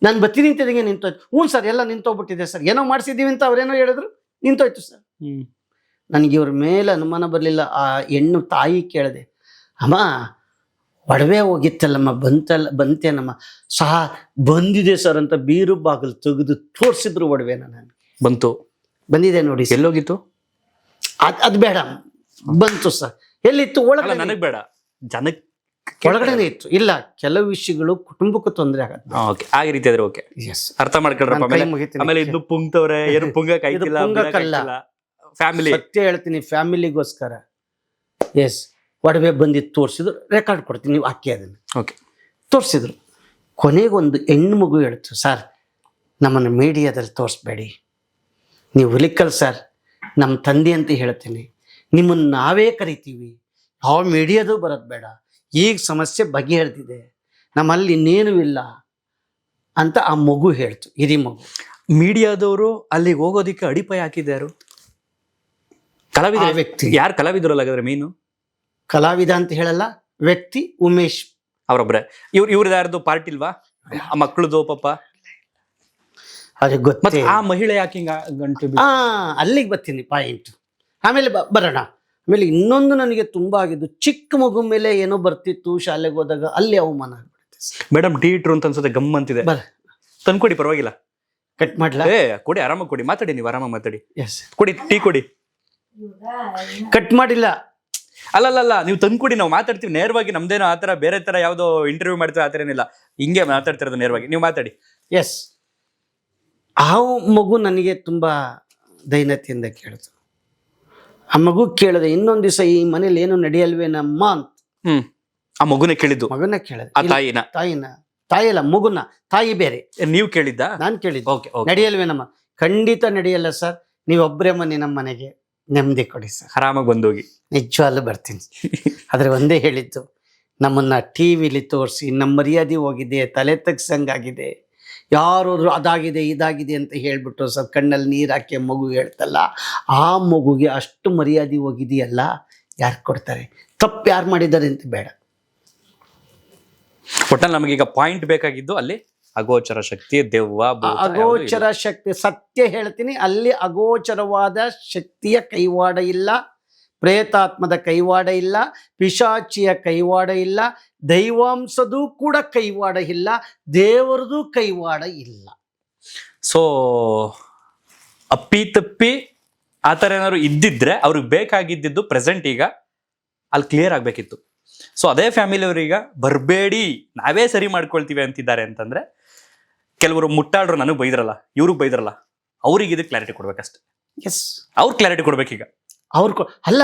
ನಾನು ಬತ್ತಿ ನಿಂತಿದ್ದಂಗೆ ನಿಂತೋಯ್ತು. ಹ್ಞೂ ಸರ್ ಎಲ್ಲ ನಿಂತೋಗ್ಬಿಟ್ಟಿದೆ ಸರ್, ಏನೋ ಮಾಡಿಸಿದ್ದೀವಿ ಅಂತ ಅವ್ರೇನೋ ಹೇಳಿದ್ರು, ನಿಂತೋಯ್ತು ಸರ್. ನನಗೆ ಇವ್ರ ಮೇಲೆ ಅನುಮಾನ ಬರಲಿಲ್ಲ. ಆ ಹೆಣ್ಣು ತಾಯಿ ಕೇಳಿದೆ, ಅಮ್ಮ ಒಡವೆ ಹೋಗಿತ್ತಲ್ಲಮ್ಮ, ಬಂತೇನಮ್ಮ? ಸಹ ಬಂದಿದೆ ಸರ್ ಅಂತ ಬೀರು ಬಾಗಿಲು ತೆಗೆದು ತೋರಿಸಿದ್ರು ಒಡವೆನ. ನಾನು ಬಂದಿದೆ ನೋಡಿ. ಎಲ್ಲೋಗಿತ್ತು? ಅದು ಬೇಡ, ಬಂತು ಸರ್. ಎಲ್ಲಿತ್ತು? ಒಳಗಡೆ. ನನಗೆ ಬೇಡ, ಜನಕ್ಕೆ ಒಳಗಡೆನೆ ಇತ್ತು. ಇಲ್ಲ, ಕೆಲವು ವಿಷಯಗಳು ಕುಟುಂಬಕ್ಕೂ ತೊಂದರೆ ಆಗತ್ತೆ. ಆ ರೀತಿ ಆದ್ರೆ ಓಕೆ, ಅರ್ಥ ಮಾಡ್ಕೊಳ್ರಪ್ಪ. ಆಮೇಲೆ ಇದು ಪುಂಗ್ತವ್ರೆ, ಏನು ಪುಂಗಕ್ಕಾಯ್ತಿಲ್ಲ, ಫ್ಯಾಮಿಲಿ ಸತ್ಯ ಹೇಳ್ತೀನಿ, ಫ್ಯಾಮಿಲಿಗೋಸ್ಕರ. ಎಸ್, ಒಡವೆ ಬಂದಿದ್ದು ತೋರಿಸಿದ್ರು, ರೆಕಾರ್ಡ್ ಕೊಡ್ತೀನಿ, ನೀವು ಹಾಕಿ ಅದನ್ನು. ಓಕೆ, ತೋರಿಸಿದ್ರು. ಕೊನೆಗೊಂದು ಹೆಣ್ಣು ಮಗು ಹೇಳ್ತು, ಸರ್ ನಮ್ಮನ್ನು ಮೀಡಿಯಾದಲ್ಲಿ ತೋರಿಸ್ಬೇಡಿ, ನೀವು ಹುಲಿಕಲ್ ಸರ್ ನಮ್ಮ ತಂದೆ ಅಂತ ಹೇಳ್ತೀನಿ, ನಿಮ್ಮನ್ನು ನಾವೇ ಕರಿತೀವಿ, ಯಾವ ಮೀಡಿಯಾದು ಬರೋದು ಬೇಡ, ಈಗ ಸಮಸ್ಯೆ ಬಗೆಹರಿದಿದೆ, ನಮ್ಮಲ್ಲಿ ಇನ್ನೇನೂ ಇಲ್ಲ ಅಂತ ಆ ಮಗು ಹೇಳ್ತು, ಹಿರಿ ಮಗು. ಮೀಡಿಯಾದವರು ಅಲ್ಲಿಗೆ ಹೋಗೋದಿಕ್ಕೆ ಅಡಿಪಾಯ ಹಾಕಿದ್ಯಾರು? ಕಲಾವಿದ ವ್ಯಕ್ತಿ. ಯಾರು ಕಲಾವಿದರಲ್ಲ ಹಾಗಾದ್ರೆ? ಮೀನು ಕಲಾವಿದ ಅಂತ ಹೇಳಲ್ಲ, ವ್ಯಕ್ತಿ ಉಮೇಶ್ ಅವ್ರೊಬ್ರೆ. ಇವ್ರದ್ದು ಯಾರ್ದು ಪಾರ್ಟಿ ಇಲ್ವಾ? ಆ ಮಕ್ಳದು ಪಾಪ. ಅವ್ರಿಗೆ ಮತ್ತೆ ಗೊತ್ತೇ. ಆ ಮಹಿಳೆ ಯಾಕೆ ಹಿಂಗ ಗಂಟು ಅಲ್ಲಿಗೆ ಬರ್ತೀನಿ ಪಾಯಿಂಟ್. ಆಮೇಲೆ ಬರೋಣ. ಆಮೇಲೆ ಇನ್ನೊಂದು ನನಗೆ ತುಂಬಾ ಆಗಿದ್ದು, ಚಿಕ್ಕ ಮಗು ಮೇಲೆ ಏನೋ ಬರ್ತಿತ್ತು ಶಾಲೆಗೆ ಹೋದಾಗ, ಅಲ್ಲಿ ಅವಮಾನ ಆಗ್ಬಿಡುತ್ತೆ. ಮೇಡಮ್ ಟೀ ಇಟ್ರು ಅಂತ ಅನ್ಸುತ್ತೆ, ಗಮ್ ಅಂತಿದೆ. ತಂದ್ಕೊಡಿ, ಪರವಾಗಿಲ್ಲ. ಕಟ್ ಮಾಡ್ಲಾ? ಕೊಡಿ, ಆರಾಮಾಗಿ ಕೊಡಿ, ಮಾತಾಡಿ, ನೀವು ಆರಾಮಾಗಿ ಮಾತಾಡಿ. ಎಸ್, ಕೊಡಿ, ಟೀ ಕೊಡಿ. ಕಟ್ ಮಾಡಿಲ್ಲ. ಅಲ್ಲಲ್ಲ, ನೀವು ತಂದ್ಕೊಡಿ, ನಾವು ಮಾತಾಡ್ತೀವಿ ನೇರವಾಗಿ. ನಮ್ದೇನೋ ಆತರ ಬೇರೆ ತರ ಯಾವ್ದೋ ಇಂಟರ್ವ್ಯೂ ಮಾಡ್ತೀವಿ ಆತರ ಏನಿಲ್ಲ, ಹಿಂಗೆ ಮಾತಾಡ್ತಿರೋದು ನೇರವಾಗಿ. ನೀವು ಮಾತಾಡಿ. ಎಸ್, ಆ ಮಗು ನನಗೆ ತುಂಬಾ ದೈನ್ಯತೆಯಿಂದ ಕೇಳಿತು. ಆ ಮಗು ಕೇಳಿದೆ, ಇನ್ನೊಂದ್ ದಿವಸ ಈ ಮನೇಲಿ ಏನು ನಡೆಯಲ್ವೇನಮ್ಮ ಅಂತ. ಆ ಮಗುನೇ ಕೇಳಿದ್ದು? ಮಗನ ಕೇಳಿದೆ. ಆ ತಾಯಿನ? ತಾಯಿಲ್ಲ, ಮಗುನ. ತಾಯಿ ಬೇರೆ. ನೀವು ಕೇಳಿದ್ದ? ನಾನ್ ಕೇಳಿದ್ದೆ. ಓಕೆ. ನಡೆಯಲ್ವೇನಮ್ಮ? ಖಂಡಿತ ನಡೆಯಲ್ಲ ಸರ್, ನೀವೊಬ್ಬರೇ ಮನೆ ನಮ್ಮ ಮನೆಗೆ, ನೆಮ್ಮದಿ ಕೊಡಿ ಸರ್. ಆರಾಮಾಗಿ ಬಂದೋಗಿ. ನಿಜವಾಗ್ಲೂ ಬರ್ತೀನಿ. ಆದ್ರೆ ಒಂದೇ ಹೇಳಿದ್ದು, ನಮ್ಮನ್ನ ಟಿವಿಲಿ ತೋರಿಸಿ ನಮ್ಮ ಮರ್ಯಾದೆ ಹೋಗಿದೆ, ತಲೆ ತಗ್ಸಂಗಾಗಿದೆ. ಯಾರು ಅದಾಗಿದೆ ಇದಾಗಿದೆ ಅಂತ ಹೇಳ್ಬಿಟ್ಟು ಸರ್ ಕಣ್ಣಲ್ಲಿ ನೀರು ಹಾಕಿ ಮಗು ಹೇಳ್ತಲ್ಲ, ಆ ಮಗುಗೆ ಅಷ್ಟು ಮರ್ಯಾದೆ ಹೋಗಿದೆಯಲ್ಲ, ಯಾರು ಕೊಡ್ತಾರೆ? ತಪ್ಪು ಯಾರು ಮಾಡಿದ್ದಾರೆ ಅಂತ ಬೇಡ. ಒಟ್ಟಲ್ಲಿ ನಮಗೀಗ ಪಾಯಿಂಟ್ ಬೇಕಾಗಿದ್ದು ಅಲ್ಲಿ ಅಗೋಚರ ಶಕ್ತಿ, ದೆವ್ವ, ಅಗೋಚರ ಶಕ್ತಿ. ಸತ್ಯ ಹೇಳ್ತೀನಿ, ಅಲ್ಲಿ ಅಗೋಚರವಾದ ಶಕ್ತಿಯ ಕೈವಾಡ ಇಲ್ಲ, ಪ್ರೇತಾತ್ಮದ ಕೈವಾಡ ಇಲ್ಲ, ಪಿಶಾಚಿಯ ಕೈವಾಡ ಇಲ್ಲ, ದೈವಾಂಶದೂ ಕೂಡ ಕೈವಾಡ ಇಲ್ಲ, ದೇವರದು ಕೈವಾಡ ಇಲ್ಲ. ಸೊ ಅಪ್ಪಿ ತಪ್ಪಿ ಆ ಥರ ಏನಾದ್ರು ಇದ್ದಿದ್ರೆ ಅವ್ರಿಗೆ ಬೇಕಾಗಿದ್ದು ಪ್ರೆಸೆಂಟ್ ಈಗ ಅಲ್ಲಿ ಕ್ಲಿಯರ್ ಆಗ್ಬೇಕಿತ್ತು. ಸೊ ಅದೇ ಫ್ಯಾಮಿಲಿಯವ್ರೀಗ ಬರಬೇಡಿ, ನಾವೇ ಸರಿ ಮಾಡ್ಕೊಳ್ತೀವಿ ಅಂತಿದ್ದಾರೆ ಅಂತಂದ್ರೆ, ಕೆಲವರು ಮುಟ್ಟಾಡ್ರು ನನಗೆ ಬೈದ್ರಲ್ಲ, ಇವ್ರಿಗೆ ಬೈದ್ರಲ್ಲ, ಅವ್ರಿಗೆ ಇದಕ್ಕೆ ಕ್ಲಾರಿಟಿ ಕೊಡ್ಬೇಕಷ್ಟೆ. ಎಸ್, ಅವ್ರು ಕ್ಲಾರಿಟಿ ಕೊಡ್ಬೇಕೀಗ. ಅಲ್ಲ,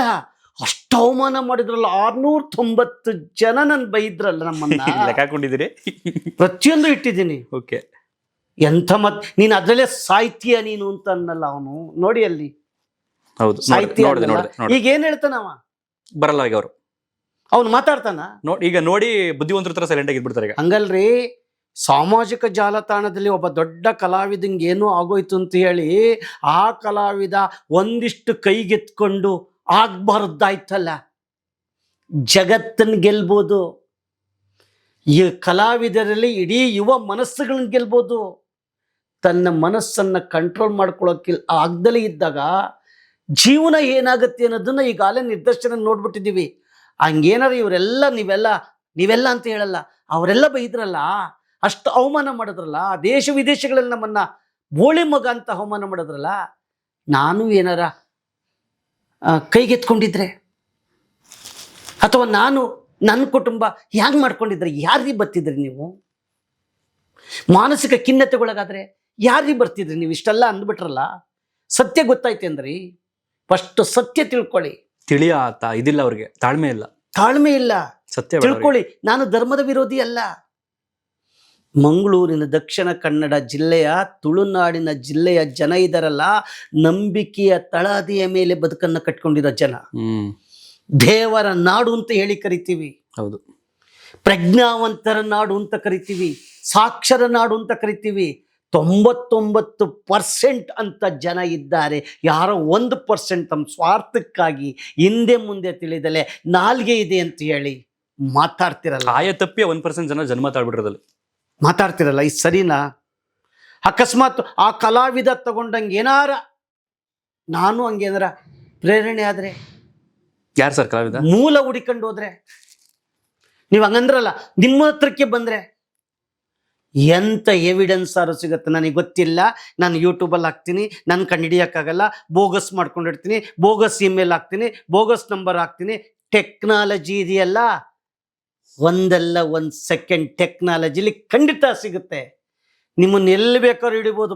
ಅಷ್ಟು ಅವಮಾನ ಮಾಡಿದ್ರಲ್ಲ, 690 ಜನ ನನ್ ಬೈದ್ರಲ್ಲ, ನಮ್ಮನ್ನ ಲೆಕ್ಕ ಹಾಕೊಂಡಿದ್ದೀರಿ? ಪ್ರತಿಯೊಂದು ಇಟ್ಟಿದ್ದೀನಿ. ಓಕೆ. ಎಂಥ ನೀನು ಅದ್ರಲ್ಲೇ ಸಾಹಿತ್ಯ ನೀನು ಅಂತ ಅನ್ನಲ್ಲ ಅವನು. ನೋಡಿ ಅಲ್ಲಿ ಹೌದು, ಸಾಹಿತ್ಯ. ನೋಡಿದೆ. ಈಗ ಏನ್ ಹೇಳ್ತಾನವ? ಬರಲ್ಲ ಈಗ ಅವರು. ಅವ್ನು ಮಾತಾಡ್ತಾನ? ಈಗ ನೋಡಿ ಬುದ್ಧಿವಂತರ ತರ ಸೈಲೆಂಟ್ ಆಗಿ ಇದ್ಬಿಡ್ತಾರೆ ಈಗ. ಹಂಗಲ್ರಿ, ಸಾಮಾಜಿಕ ಜಾಲತಾಣದಲ್ಲಿ ಒಬ್ಬ ದೊಡ್ಡ ಕಲಾವಿದಂಗೆ ಏನೋ ಆಗೋಯ್ತು ಅಂತ ಹೇಳಿ ಆ ಕಲಾವಿದ ಒಂದಿಷ್ಟು ಕೈಗೆತ್ಕೊಂಡು ಆಗ್ಬಾರ್ದಾಯ್ತಲ್ಲ. ಜಗತ್ತನ್ನು ಗೆಲ್ಬೋದು, ಈ ಕಲಾವಿದರಲ್ಲಿ ಇಡೀ ಯುವ ಮನಸ್ಸುಗಳನ್ನ ಗೆಲ್ಬೋದು. ತನ್ನ ಮನಸ್ಸನ್ನ ಕಂಟ್ರೋಲ್ ಮಾಡ್ಕೊಳ್ಳೋಕೆ ಆಗ್ದಲೇ ಇದ್ದಾಗ ಜೀವನ ಏನಾಗುತ್ತೆ ಅನ್ನೋದನ್ನ ಈಗಾಗಲೇ ನಿದರ್ಶನ ನೋಡ್ಬಿಟ್ಟಿದ್ದೀವಿ. ಹಂಗೇನಾರು ಇವರೆಲ್ಲ ನೀವೆಲ್ಲ ಅಂತ ಹೇಳಲ್ಲ, ಅವರೆಲ್ಲ ಬೈದ್ರಲ್ಲ, ಅಷ್ಟು ಅವಮಾನ ಮಾಡಿದ್ರಲ್ಲ, ದೇಶ ವಿದೇಶಗಳಲ್ಲಿ ನಮ್ಮನ್ನ ಬೋಳಿ ಮಗ ಅಂತ ಅವಮಾನ ಮಾಡಿದ್ರಲ್ಲ, ನಾನು ಏನಾರ ಕೈಗೆತ್ಕೊಂಡಿದ್ರೆ ಅಥವಾ ನನ್ನ ಕುಟುಂಬ ಹ್ಯಾಂಗ್ ಮಾಡ್ಕೊಂಡಿದ್ರೆ ಯಾರಿಗೆ ಬರ್ತಿದ್ರಿ ನೀವು? ಮಾನಸಿಕ ಖಿನ್ನತೆಗೊಳಗಾದ್ರೆ ಯಾರಿಗೆ ಬರ್ತಿದ್ರಿ ನೀವು? ಇಷ್ಟೆಲ್ಲ ಅಂದ್ಬಿಟ್ರಲ್ಲ. ಸತ್ಯ ಗೊತ್ತಾಯ್ತು ಅಂದ್ರಿ, ಫಸ್ಟ್ ಸತ್ಯ ತಿಳ್ಕೊಳ್ಳಿ. ಇದಿಲ್ಲ ಅವ್ರಿಗೆ, ತಾಳ್ಮೆ ಇಲ್ಲ. ಸತ್ಯ ತಿಳ್ಕೊಳ್ಳಿ. ನಾನು ಧರ್ಮದ ವಿರೋಧಿ ಅಲ್ಲ. ಮಂಗಳೂರಿನ ದಕ್ಷಿಣ ಕನ್ನಡ ಜಿಲ್ಲೆಯ, ತುಳುನಾಡಿನ ಜಿಲ್ಲೆಯ ಜನ ಇದಾರಲ್ಲ, ನಂಬಿಕೆಯ ತಳಹದಿಯ ಮೇಲೆ ಬದುಕನ್ನು ಕಟ್ಕೊಂಡಿರೋ ಜನ. ದೇವರ ನಾಡು ಅಂತ ಹೇಳಿ ಕರಿತೀವಿ. ಹೌದು. ಪ್ರಜ್ಞಾವಂತರ ನಾಡು ಅಂತ ಕರಿತೀವಿ, ಸಾಕ್ಷರ ನಾಡು ಅಂತ ಕರಿತೀವಿ. 99% ಅಂತ ಜನ ಇದ್ದಾರೆ. ಯಾರೋ 1% ತಮ್ಮ ಸ್ವಾರ್ಥಕ್ಕಾಗಿ ಹಿಂದೆ ಮುಂದೆ ತಿಳಿದಲೆ ನಾಲ್ಗೆ ಇದೆ ಅಂತ ಹೇಳಿ ಮಾತಾಡ್ತಿರಲ್ಲ. ತಪ್ಪಿ 1% ಜನ ಜನ್ಮ ತಾಳ್ಬಿಟ್ರದಲ್ಲಿ ಮಾತಾಡ್ತಿರಲ್ಲ. ಇದು ಸರಿನಾ? ಅಕಸ್ಮಾತ್ ಆ ಕಲಾವಿದ ತಗೊಂಡಂಗೆ ಏನಾರ ನಾನು ಹಂಗೇನಾರ ಪ್ರೇರಣೆ ಆದ್ರೆ, ಯಾರು ಸರ್ ಕಲಾವಿದ? ಮೂಲ ಹುಡಿಕೊಂಡು ಹೋದ್ರೆ, ನೀವು ಹಂಗಂದ್ರಲ್ಲ, ನಿಮ್ಮ ಹತ್ರಕ್ಕೆ ಬಂದ್ರೆ ಎಂತ ಎವಿಡೆನ್ಸ್ ಆರು ಸಿಗುತ್ತೆ ನನಗೆ ಗೊತ್ತಿಲ್ಲ. ನಾನು ಯೂಟ್ಯೂಬಲ್ಲಿ ಹಾಕ್ತೀನಿ, ನನ್ನ ಕಂಡುಹಿಡಿಯೋಕ್ಕಾಗಲ್ಲ. ಬೋಗಸ್ ಮಾಡ್ಕೊಂಡಿರ್ತೀನಿ, ಬೋಗಸ್ ಇಮೇಲ್ ಹಾಕ್ತೀನಿ, ಬೋಗಸ್ ನಂಬರ್ ಹಾಕ್ತೀನಿ. ಟೆಕ್ನಾಲಜಿ ಇದೆಯಲ್ಲ, ಒಂದಲ್ಲ ಒಂದು ಸೆಕೆಂಡ್ ಟೆಕ್ನಾಲಜಿಲಿ ಖಂಡಿತ ಸಿಗುತ್ತೆ. ನಿಮ್ಮನ್ನು ಎಲ್ಲಿ ಬೇಕಾದ್ರೂ ಹಿಡಿಬೋದು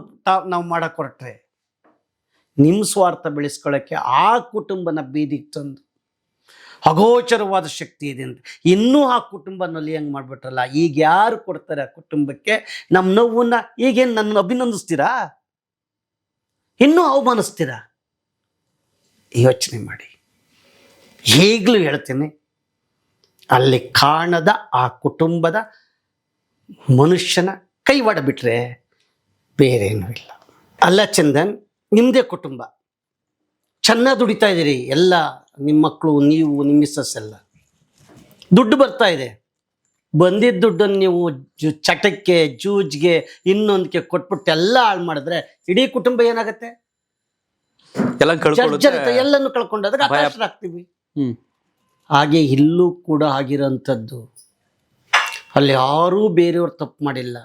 ನಾವು ಮಾಡಕ್ಕೆ ಹೊರಟ್ರೆ. ನಿಮ್ಮ ಸ್ವಾರ್ಥ ಬೆಳೆಸ್ಕೊಳ್ಳೋಕ್ಕೆ ಆ ಕುಟುಂಬನ ಬೀದಿಗೆ ತಂದು ಅಗೋಚರವಾದ ಶಕ್ತಿ ಇದೆ ಅಂತ ಇನ್ನೂ ಆ ಕುಟುಂಬ ನಲಿಯಂಗೆ ಮಾಡ್ಬಿಟ್ರಲ್ಲ. ಈಗ ಯಾರು ಕೊಡ್ತಾರೆ ಆ ಕುಟುಂಬಕ್ಕೆ ನಮ್ಮ ನೋವನ್ನ? ಈಗೇನು ನನ್ನ ಅಭಿನಂದಿಸ್ತೀರಾ? ಇನ್ನೂ ಅವಮಾನಿಸ್ತೀರಾ? ಯೋಚನೆ ಮಾಡಿ. ಈಗಲೂ ಹೇಳ್ತೀನಿ, ಅಲ್ಲಿ ಕಾಣದ ಆ ಕುಟುಂಬದ ಮನುಷ್ಯನ ಕೈವಾಡ ಬಿಟ್ರೆ ಬೇರೇನೂ ಇಲ್ಲ. ಅಲ್ಲ ಚಂದನ್, ನಿಮ್ಮದೇ ಕುಟುಂಬ, ಚೆನ್ನಾಗಿ ದುಡಿತಾ ಇದ್ದೀರಿ ಎಲ್ಲ, ನಿಮ್ಮ ಮಕ್ಕಳು, ನೀವು, ನಿಮ್ಮ ಮಿಸ್ಸಸ್ ಎಲ್ಲ ದುಡ್ಡು ಬರ್ತಾ ಇದೆ. ಬಂದಿದ್ದ ದುಡ್ಡನ್ನು ನೀವು ಚಟಕ್ಕೆ, ಜೂಜ್ಗೆ, ಇನ್ನೊಂದಕ್ಕೆ ಕೊಟ್ಬಿಟ್ಟು ಎಲ್ಲ ಹಾಳು ಮಾಡಿದ್ರೆ ಇಡೀ ಕುಟುಂಬ ಏನಾಗತ್ತೆ? ಎಲ್ಲ ಜರ್ಜರಿತ, ಎಲ್ಲನ್ನು ಕಳ್ಕೊಂಡಾಗ ಹತಾಶರಾಗ್ತೀವಿ. ಹಾಗೆ ಇಲ್ಲೂ ಕೂಡ ಆಗಿರೋಂಥದ್ದು. ಅಲ್ಲಿ ಯಾರೂ ಬೇರೆಯವ್ರು ತಪ್ಪು ಮಾಡಿಲ್ಲ.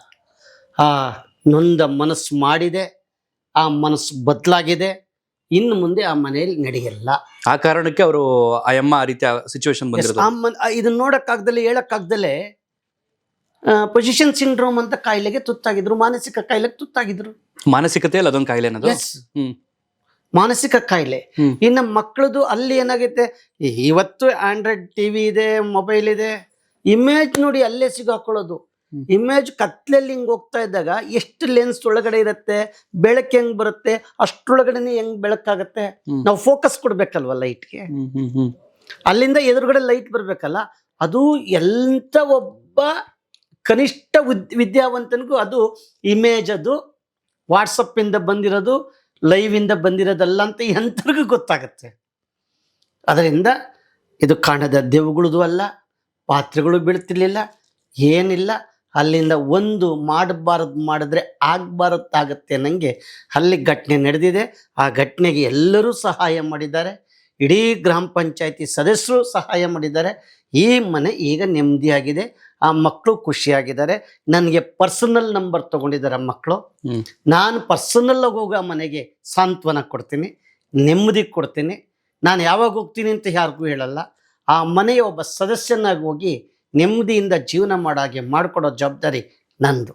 ಆ ನೊಂದ ಮನಸ್ಸು ಮಾಡಿದೆ, ಆ ಮನಸ್ಸು ಬದಲಾಗಿದೆ, ಇನ್ನು ಮುಂದೆ ಆ ಮನೆಯಲ್ಲಿ ನಡೆಯಲ್ಲ. ಆ ಕಾರಣಕ್ಕೆ ಅವರು ಆ ಅಮ್ಮ ಆ ರೀತಿಯ ಸಿಚುವೇಶನ್ ಬಂದಿರೋದು. ಇದನ್ನ ನೋಡಕ್ಕಾಗ್ದಲೆ, ಹೇಳಕ್ಕಾಗ್ದಲೆ ಪೊಸಿಷನ್ ಸಿಂಡ್ರೋಮ್ ಅಂತ ಕಾಯಿಲೆಗೆ ತುತ್ತಾಗಿದ್ರು, ಮಾನಸಿಕ ಕಾಯಿಲೆಗೆ ತುತ್ತಾಗಿದ್ರು. ಮಾನಸಿಕತೆಯಲ್ಲಿ ಅದೊಂದು ಕಾಯಿಲೆ ಅನ್ನೋದು. ಮಾನಸಿಕ ಕಾಯಿಲೆ. ಇನ್ನು ಮಕ್ಕಳದು ಅಲ್ಲಿ ಏನಾಗೈತೆ, ಇವತ್ತು ಆಂಡ್ರಾಯ್ಡ್ ಟಿವಿ ಇದೆ, ಮೊಬೈಲ್ ಇದೆ, ಇಮೇಜ್ ನೋಡಿ ಅಲ್ಲೇ ಸಿಗಾಕೊಳ್ಳೋದು. ಇಮೇಜ್ ಕತ್ಲಲ್ಲಿ ಹಿಂಗ್ ಹೋಗ್ತಾ ಇದ್ದಾಗ ಎಷ್ಟು ಲೆನ್ಸ್ ಒಳಗಡೆ ಇರುತ್ತೆ, ಬೆಳಕು ಹೆಂಗ್ ಬರುತ್ತೆ, ಅಷ್ಟ್ರೊಳಗಡೆನೆ ಹೆಂಗ್ ಬೆಳಕಾಗತ್ತೆ. ನಾವು ಫೋಕಸ್ ಕೊಡ್ಬೇಕಲ್ವ ಲೈಟ್ಗೆ, ಅಲ್ಲಿಂದ ಎದುರುಗಡೆ ಲೈಟ್ ಬರ್ಬೇಕಲ್ಲ. ಅದು ಎಂತ ಒಬ್ಬ ಕನಿಷ್ಠ ವಿದ್ಯಾವಂತನಿಗೂ ಅದು ಇಮೇಜ್, ಅದು ವಾಟ್ಸಪ್ ಇಂದ ಬಂದಿರೋದು, ಲೈವ್ ಇಂದ ಬಂದಿರೋದಲ್ಲ ಅಂತ ಎಂತರಿಗೂ ಗೊತ್ತಾಗತ್ತೆ. ಅದರಿಂದ ಇದು ಕಾಣದ ದೆವ್ವಗಳದು ಅಲ್ಲ, ಪಾತ್ರೆಗಳು ಬೀಳ್ತಿರ್ಲಿಲ್ಲ, ಏನಿಲ್ಲ. ಅಲ್ಲಿಂದ ಒಂದು ಮಾಡಬಾರದು ಮಾಡಿದ್ರೆ ಆಗಬಾರದ್ದಾಗತ್ತೆ ನನಗೆ ಅಲ್ಲಿ ಘಟನೆ ನಡೆದಿದೆ. ಆ ಘಟನೆಗೆ ಎಲ್ಲರೂ ಸಹಾಯ ಮಾಡಿದ್ದಾರೆ, ಇಡೀ ಗ್ರಾಮ ಪಂಚಾಯತಿ ಸದಸ್ಯರು ಸಹಾಯ ಮಾಡಿದ್ದಾರೆ. ಈ ಮನೆ ಈಗ ನೆಮ್ಮದಿಯಾಗಿದೆ, ಆ ಮಕ್ಕಳು ಖುಷಿಯಾಗಿದ್ದಾರೆ. ನನಗೆ ಪರ್ಸನಲ್ ನಂಬರ್ ತಗೊಂಡಿದ್ದಾರೆ ಮಕ್ಕಳು. ನಾನು ಪರ್ಸನಲ್ ಹೋಗೋ ಮನೆಗೆ ಸಾಂತ್ವನ ಕೊಡ್ತೀನಿ, ನೆಮ್ಮದಿ ಕೊಡ್ತೀನಿ. ನಾನು ಯಾವಾಗ ಹೋಗ್ತೀನಿ ಅಂತ ಯಾರಿಗೂ ಹೇಳಲ್ಲ. ಆ ಮನೆಯ ಒಬ್ಬ ಸದಸ್ಯನಾಗಿ ಹೋಗಿ ನೆಮ್ಮದಿಯಿಂದ ಜೀವನ ಮಾಡಾಗೆ ಮಾಡಿಕೊಡೋ ಜವಾಬ್ದಾರಿ ನಂದು.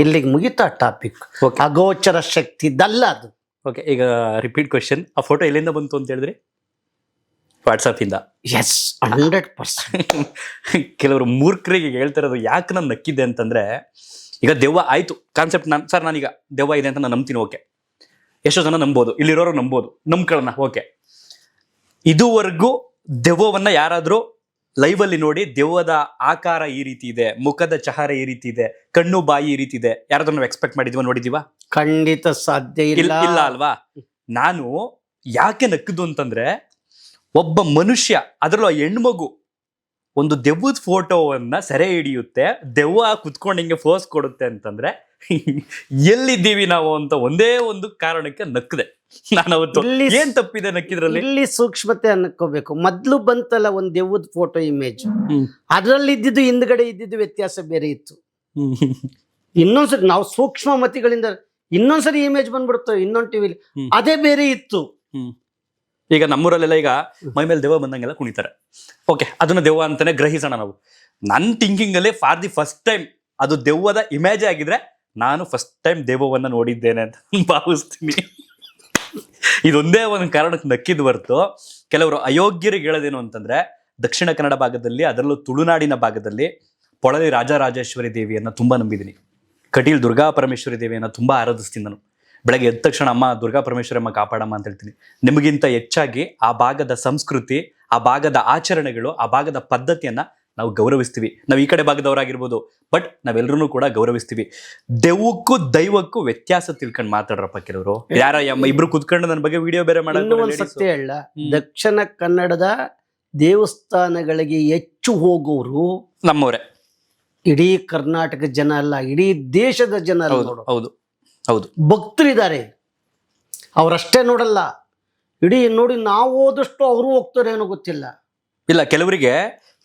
ಇಲ್ಲಿಗೆ ಮುಗಿತಾ ಟಾಪಿಕ್. ಅಗೋಚರ ಶಕ್ತಿದಲ್ಲ ಅದು. ಓಕೆ, ಈಗ ರಿಪೀಟ್ ಕ್ವೆಶ್ಚನ್, ಆ ಫೋಟೋ ಎಲ್ಲಿಂದ ಬಂತು ಅಂತ ಹೇಳಿದ್ರಿ? ವಾಟ್ಸಪ್ ಇಂದ? ಎಸ್, 100%. ಕೆಲವರು ಮೂರ್ಖರಿಗೆ ಹೇಳ್ತಿರೋದು ಯಾಕೆ ನಾನು ನಕ್ಕಿದ್ದೆ ಅಂತಂದ್ರೆ, ಈಗ ದೆವ್ವ ಆಯ್ತು ಕಾನ್ಸೆಪ್ಟ್, ನಾನೀಗ ದೆವ್ವ ಇದೆ ಅಂತ ನಾನು ನಂಬ್ತೀನಿ. ಓಕೆ, ಎಷ್ಟೋ ಜನ ನಂಬೋದು, ಇಲ್ಲಿರೋರು ನಂಬೋದು, ನಂಬ್ಕೊಳ್ಳೋಣ. ಓಕೆ, ಇದುವರೆಗೂ ದೆವ್ವವನ್ನ ಯಾರಾದ್ರೂ ಲೈವ್ ಅಲ್ಲಿ ನೋಡಿ ದೆವ್ವದ ಆಕಾರ ಈ ರೀತಿ ಇದೆ, ಮುಖದ ಚಹರೆ ಈ ರೀತಿ ಇದೆ, ಕಣ್ಣು ಬಾಯಿ ಈ ರೀತಿ ಇದೆ, ಯಾರಾದ್ರೂ ನಾವು ಎಕ್ಸ್ಪೆಕ್ಟ್ ಮಾಡಿದೀವ, ನೋಡಿದೀವ? ಖಂಡಿತ ಸಾಧ್ಯ ಇಲ್ಲ ಅಲ್ವಾ? ನಾನು ಯಾಕೆ ನಕ್ಕದು ಅಂತಂದ್ರೆ, ಒಬ್ಬ ಮನುಷ್ಯ, ಅದರಲ್ಲೂ ಹೆಣ್ಮಗು ಒಂದು ದೆವ್ವದ ಫೋಟೋವನ್ನ ಸೆರೆ ಹಿಡಿಯುತ್ತೆ, ದೆವ್ವ ಕುತ್ಕೊಂಡು ಹಿಂಗೆ ಫೋರ್ಸ್ ಕೊಡುತ್ತೆ ಅಂತಂದ್ರೆ ಎಲ್ಲಿದ್ದೀವಿ ನಾವು ಅಂತ ಒಂದೇ ಒಂದು ಕಾರಣಕ್ಕೆ ನಕ್ಕದೆ ನಾನು. ಅವತ್ತು ಏನ್ ತಪ್ಪಿದೆ ನಕ್ಕಿದ್ರಲ್ಲಿ? ಇಲ್ಲಿ ಸೂಕ್ಷ್ಮತೆ ಅನ್ನಕೋಬೇಕು. ಮೊದ್ಲು ಬಂತಲ್ಲ ಒಂದ್ ದೆವ್ವದ ಫೋಟೋ ಇಮೇಜ್, ಅದ್ರಲ್ಲಿ ಇದ್ದಿದ್ದು ಹಿಂದ್ಗಡೆ ಇದ್ದಿದ್ದು ವ್ಯತ್ಯಾಸ ಬೇರೆ ಇತ್ತು. ಇನ್ನೊಂದ್ಸರಿ ನಾವು ಸೂಕ್ಷ್ಮ ಮತಿಗಳಿಂದ ಇನ್ನೊಂದ್ಸರಿ ಇಮೇಜ್ ಬಂದ್ಬಿಡ್ತವೆ ಇನ್ನೊಂದು ಟಿವಿಲಿ, ಅದೇ ಬೇರೆ ಇತ್ತು. ಈಗ ನಮ್ಮೂರಲ್ಲೆಲ್ಲ ಈಗ ಮೈ ಮೇಲೆ ದೆವ್ವ ಬಂದಂಗೆಲ್ಲ ಕುಣಿತಾರೆ. ಓಕೆ, ಅದನ್ನ ದೆವ್ವ ಅಂತಾನೆ ಗ್ರಹಿಸೋಣ ನಾವು. ನನ್ನ ಥಿಂಕಿಂಗ್ ಅಲ್ಲಿ ಫಾರ್ ದಿ ಫಸ್ಟ್ ಟೈಮ್ ಅದು ದೆವ್ವದ ಇಮೇಜ್ ಆಗಿದ್ರೆ ನಾನು ಫಸ್ಟ್ ಟೈಮ್ ದೆವ್ವವನ್ನ ನೋಡಿದ್ದೇನೆ ಅಂತ ಭಾವಿಸ್ತೀನಿ. ಇದೊಂದೇ ಒಂದು ಕಾರಣಕ್ಕೆ ನಕ್ಕಿದ್ ಹೊರ್ತು, ಕೆಲವರು ಅಯೋಗ್ಯರಿಗೆ ಹೇಳೋದೇನು ಅಂತಂದ್ರೆ, ದಕ್ಷಿಣ ಕನ್ನಡ ಭಾಗದಲ್ಲಿ, ಅದರಲ್ಲೂ ತುಳುನಾಡಿನ ಭಾಗದಲ್ಲಿ ಪೊಳಲಿ ರಾಜರಾಜೇಶ್ವರಿ ದೇವಿಯನ್ನ ತುಂಬಾ ನಂಬಿದ್ದೀನಿ. ಕಟೀಲ್ ದುರ್ಗಾ ಪರಮೇಶ್ವರಿ ದೇವಿಯನ್ನ ತುಂಬಾ ಆರಾಧಿಸ್ತೀನಿ ನಾನು. ಬೆಳಗ್ಗೆ ಎದ್ದ ತಕ್ಷಣ ಅಮ್ಮ ದುರ್ಗಾ ಪರಮೇಶ್ವರಿ ಅಮ್ಮ ಕಾಪಾಡಮ್ಮ ಅಂತ ಹೇಳ್ತೀನಿ. ನಿಮಗಿಂತ ಹೆಚ್ಚಾಗಿ ಆ ಭಾಗದ ಸಂಸ್ಕೃತಿ, ಆ ಭಾಗದ ಆಚರಣೆಗಳು, ಆ ಭಾಗದ ಪದ್ಧತಿಯನ್ನ ನಾವು ಗೌರವಿಸ್ತೀವಿ. ನಾವು ಈ ಕಡೆ ಭಾಗದವರಾಗಿರ್ಬೋದು, ಬಟ್ ನಾವೆಲ್ಲರೂ ಕೂಡ ಗೌರವಿಸ್ತೀವಿ. ದೆವ್ವಕ್ಕೂ ದೈವಕ್ಕೂ ವ್ಯತ್ಯಾಸ ತಿಳ್ಕೊಂಡು ಮಾತಾಡ್ರಪ್ಪ ಕೆಲವರು. ಯಾರ ಇಬ್ರು ಕುತ್ಕೊಂಡು ನನ್ನ ಬಗ್ಗೆ ವಿಡಿಯೋ ಬೇರೆ ಮಾಡೋದು. ಸತ್ಯ ಹೇಳ, ದಕ್ಷಿಣ ಕನ್ನಡದ ದೇವಸ್ಥಾನಗಳಿಗೆ ಹೆಚ್ಚು ಹೋಗೋರು ನಮ್ಮವರೇ. ಇಡೀ ಕರ್ನಾಟಕ ಜನ ಅಲ್ಲ, ಇಡೀ ದೇಶದ ಜನ. ಹೌದು ಹೌದು, ಭಕ್ತರಿದ್ದಾರೆ, ಅವ್ರಷ್ಟೇ ನೋಡಲ್ಲ, ಇಡೀ ನೋಡಿ ನಾವು ಹೋದಷ್ಟು ಅವರು ಹೋಗ್ತಾರೆ ಏನೋ ಗೊತ್ತಿಲ್ಲ. ಇಲ್ಲ, ಕೆಲವರಿಗೆ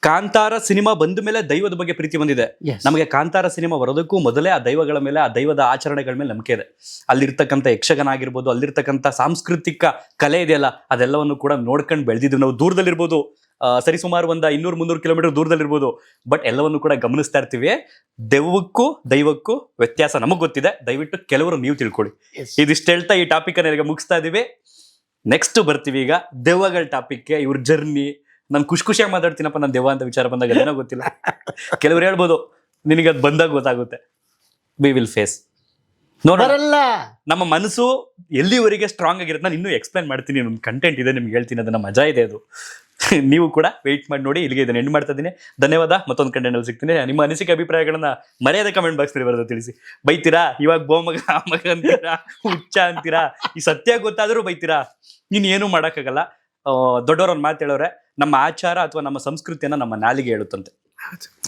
ಕಾಂತಾರ ಸಿನಿಮಾ ಬಂದ ಮೇಲೆ ದೈವದ ಬಗ್ಗೆ ಪ್ರೀತಿ ಬಂದಿದೆ. ನಮಗೆ ಕಾಂತಾರ ಸಿನಿಮಾ ಬರೋದಕ್ಕೂ ಮೊದಲೇ ಆ ದೈವಗಳ ಮೇಲೆ, ಆ ದೈವದ ಆಚರಣೆಗಳ ಮೇಲೆ ನಂಬಿಕೆ ಇದೆ. ಅಲ್ಲಿರ್ತಕ್ಕಂಥ ಯಕ್ಷಗಾನ ಆಗಿರ್ಬೋದು, ಅಲ್ಲಿರ್ತಕ್ಕಂಥ ಸಾಂಸ್ಕೃತಿಕ ಕಲೆ ಇದೆಯಲ್ಲ, ಅದೆಲ್ಲವನ್ನು ಕೂಡ ನೋಡ್ಕೊಂಡು ಬೆಳೆದಿದ್ವಿ ನಾವು. ದೂರದಲ್ಲಿರ್ಬೋದು, ಸರಿಸುಮಾರು ಒಂದು 200-300 ಕಿಲೋಮೀಟರ್ ದೂರದಲ್ಲಿರ್ಬೋದು, ಬಟ್ ಎಲ್ಲವನ್ನು ಕೂಡ ಗಮನಿಸ್ತಾ ಇರ್ತೀವಿ. ದೆವ್ವಕ್ಕೂ ದೈವಕ್ಕೂ ವ್ಯತ್ಯಾಸ ನಮಗ್ ಗೊತ್ತಿದೆ, ದಯವಿಟ್ಟು ಕೆಲವರು ನೀವು ತಿಳ್ಕೊಳ್ಳಿ. ಇದಿಷ್ಟು ಹೇಳ್ತಾ ಈ ಟಾಪಿಕ್ ಅನ್ನ ಈಗ ಮುಗಿಸ್ತಾ ಇದೀವಿ. ನೆಕ್ಸ್ಟ್ ಬರ್ತೀವಿ ಈಗ ದೆವ್ವಗಳ ಟಾಪಿಕ್ಗೆ. ಇವ್ರ ಜರ್ನಿ, ನಾನು ಖುಷಿಯಾಗಿ ಮಾತಾಡ್ತೀನಪ್ಪ, ನಾನು ದೆವ್ವ ಅಂತ ವಿಚಾರ ಬಂದಾಗ ಏನೋ ಗೊತ್ತಿಲ್ಲ. ಕೆಲವ್ರು ಹೇಳ್ಬೋದು ನಿನಗೆ ಅದು ಬಂದಾಗ ಗೊತ್ತಾಗುತ್ತೆ. ವಿ ವಿಲ್ ಫೇಸ್, ನೋಡಲ್ಲ. ನಮ್ಮ ಮನಸ್ಸು ಎಲ್ಲಿವರೆಗೆ ಸ್ಟ್ರಾಂಗ್ ಆಗಿರುತ್ತೆ ನಾನು ಇನ್ನೂ ಎಕ್ಸ್ಪ್ಲೈನ್ ಮಾಡ್ತೀನಿ. ಒಂದು ಕಂಟೆಂಟ್ ಇದೆ ನಿಮ್ಗೆ ಹೇಳ್ತೀನಿ, ಅದನ್ನ ಮಜಾ ಇದೆ ಅದು. ನೀವು ಕೂಡ ವೆಯ್ಟ್ ಮಾಡಿ ನೋಡಿ. ಇಲ್ಲಿಗೆ ಇದನ್ನ ಎಂಡ್ ಮಾಡ್ತಾ ಇದ್ದೀನಿ. ಧನ್ಯವಾದ. ಮತ್ತೊಂದು ಕಂಟೆಂಟ್ ಸಿಗ್ತೀನಿ. ನಿಮ್ಮ ಅನಿಸಿಕೆ ಅಭಿಪ್ರಾಯಗಳನ್ನ ಮರ್ಯಾದೆ ಕಮೆಂಟ್ ಬಾಕ್ಸ್ ನಲ್ಲಿ ಬರೋದು ತಿಳಿಸಿ. ಬೈತೀರಾ, ಇವಾಗ ಬೋಮಗ ಮಗ ಅಂತೀರಾ, ಹುಚ್ಚ ಅಂತೀರಾ, ಈ ಸತ್ಯ ಗೊತ್ತಾದ್ರೂ ಬೈತೀರಾ, ನೀನ್ ಏನು ಮಾಡಕ್ಕಾಗಲ್ಲ. ದೊಡ್ಡವ್ರ ಒಂದು ಮಾತು ಹೇಳೋರೆ, ನಮ್ಮ ಆಚಾರ ಅಥವಾ ನಮ್ಮ ಸಂಸ್ಕೃತಿಯನ್ನ ನಮ್ಮ ನಾಲಿಗೆ ಹೇಳುತ್ತಂತೆ.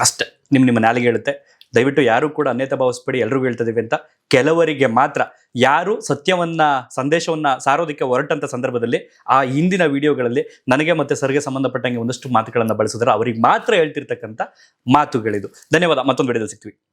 ಅಷ್ಟೇ. ನಿಮ್ಮ ನಾಲಿಗೆ ಹೇಳುತ್ತೆ. ದಯವಿಟ್ಟು ಯಾರು ಕೂಡ ಅನ್ಯತಾ ಭಾವಿಸ್ಬೇಡಿ, ಎಲ್ರಿಗೂ ಹೇಳ್ತಿದೀವಿ ಅಂತ. ಕೆಲವರಿಗೆ ಮಾತ್ರ, ಯಾರು ಸತ್ಯವನ್ನ ಸಂದೇಶವನ್ನ ಸಾರೋದಕ್ಕೆ ಹೊರಟಂತ ಸಂದರ್ಭದಲ್ಲಿ ಆ ಹಿಂದಿನ ವಿಡಿಯೋಗಳಲ್ಲಿ ನನಗೆ ಮತ್ತೆ ಸರ್ಗೆ ಸಂಬಂಧಪಟ್ಟಂಗೆ ಒಂದಷ್ಟು ಮಾತುಗಳನ್ನ ಬಳಸಿದ್ರೆ ಅವ್ರಿಗೆ ಮಾತ್ರ ಹೇಳ್ತಿರ್ತಕ್ಕಂಥ ಮಾತುಗಳಿದು. ಧನ್ಯವಾದ. ಮತ್ತೊಂದು ವಿಡಿಯೋದಲ್ಲಿ ಸಿಗ್ತೀವಿ.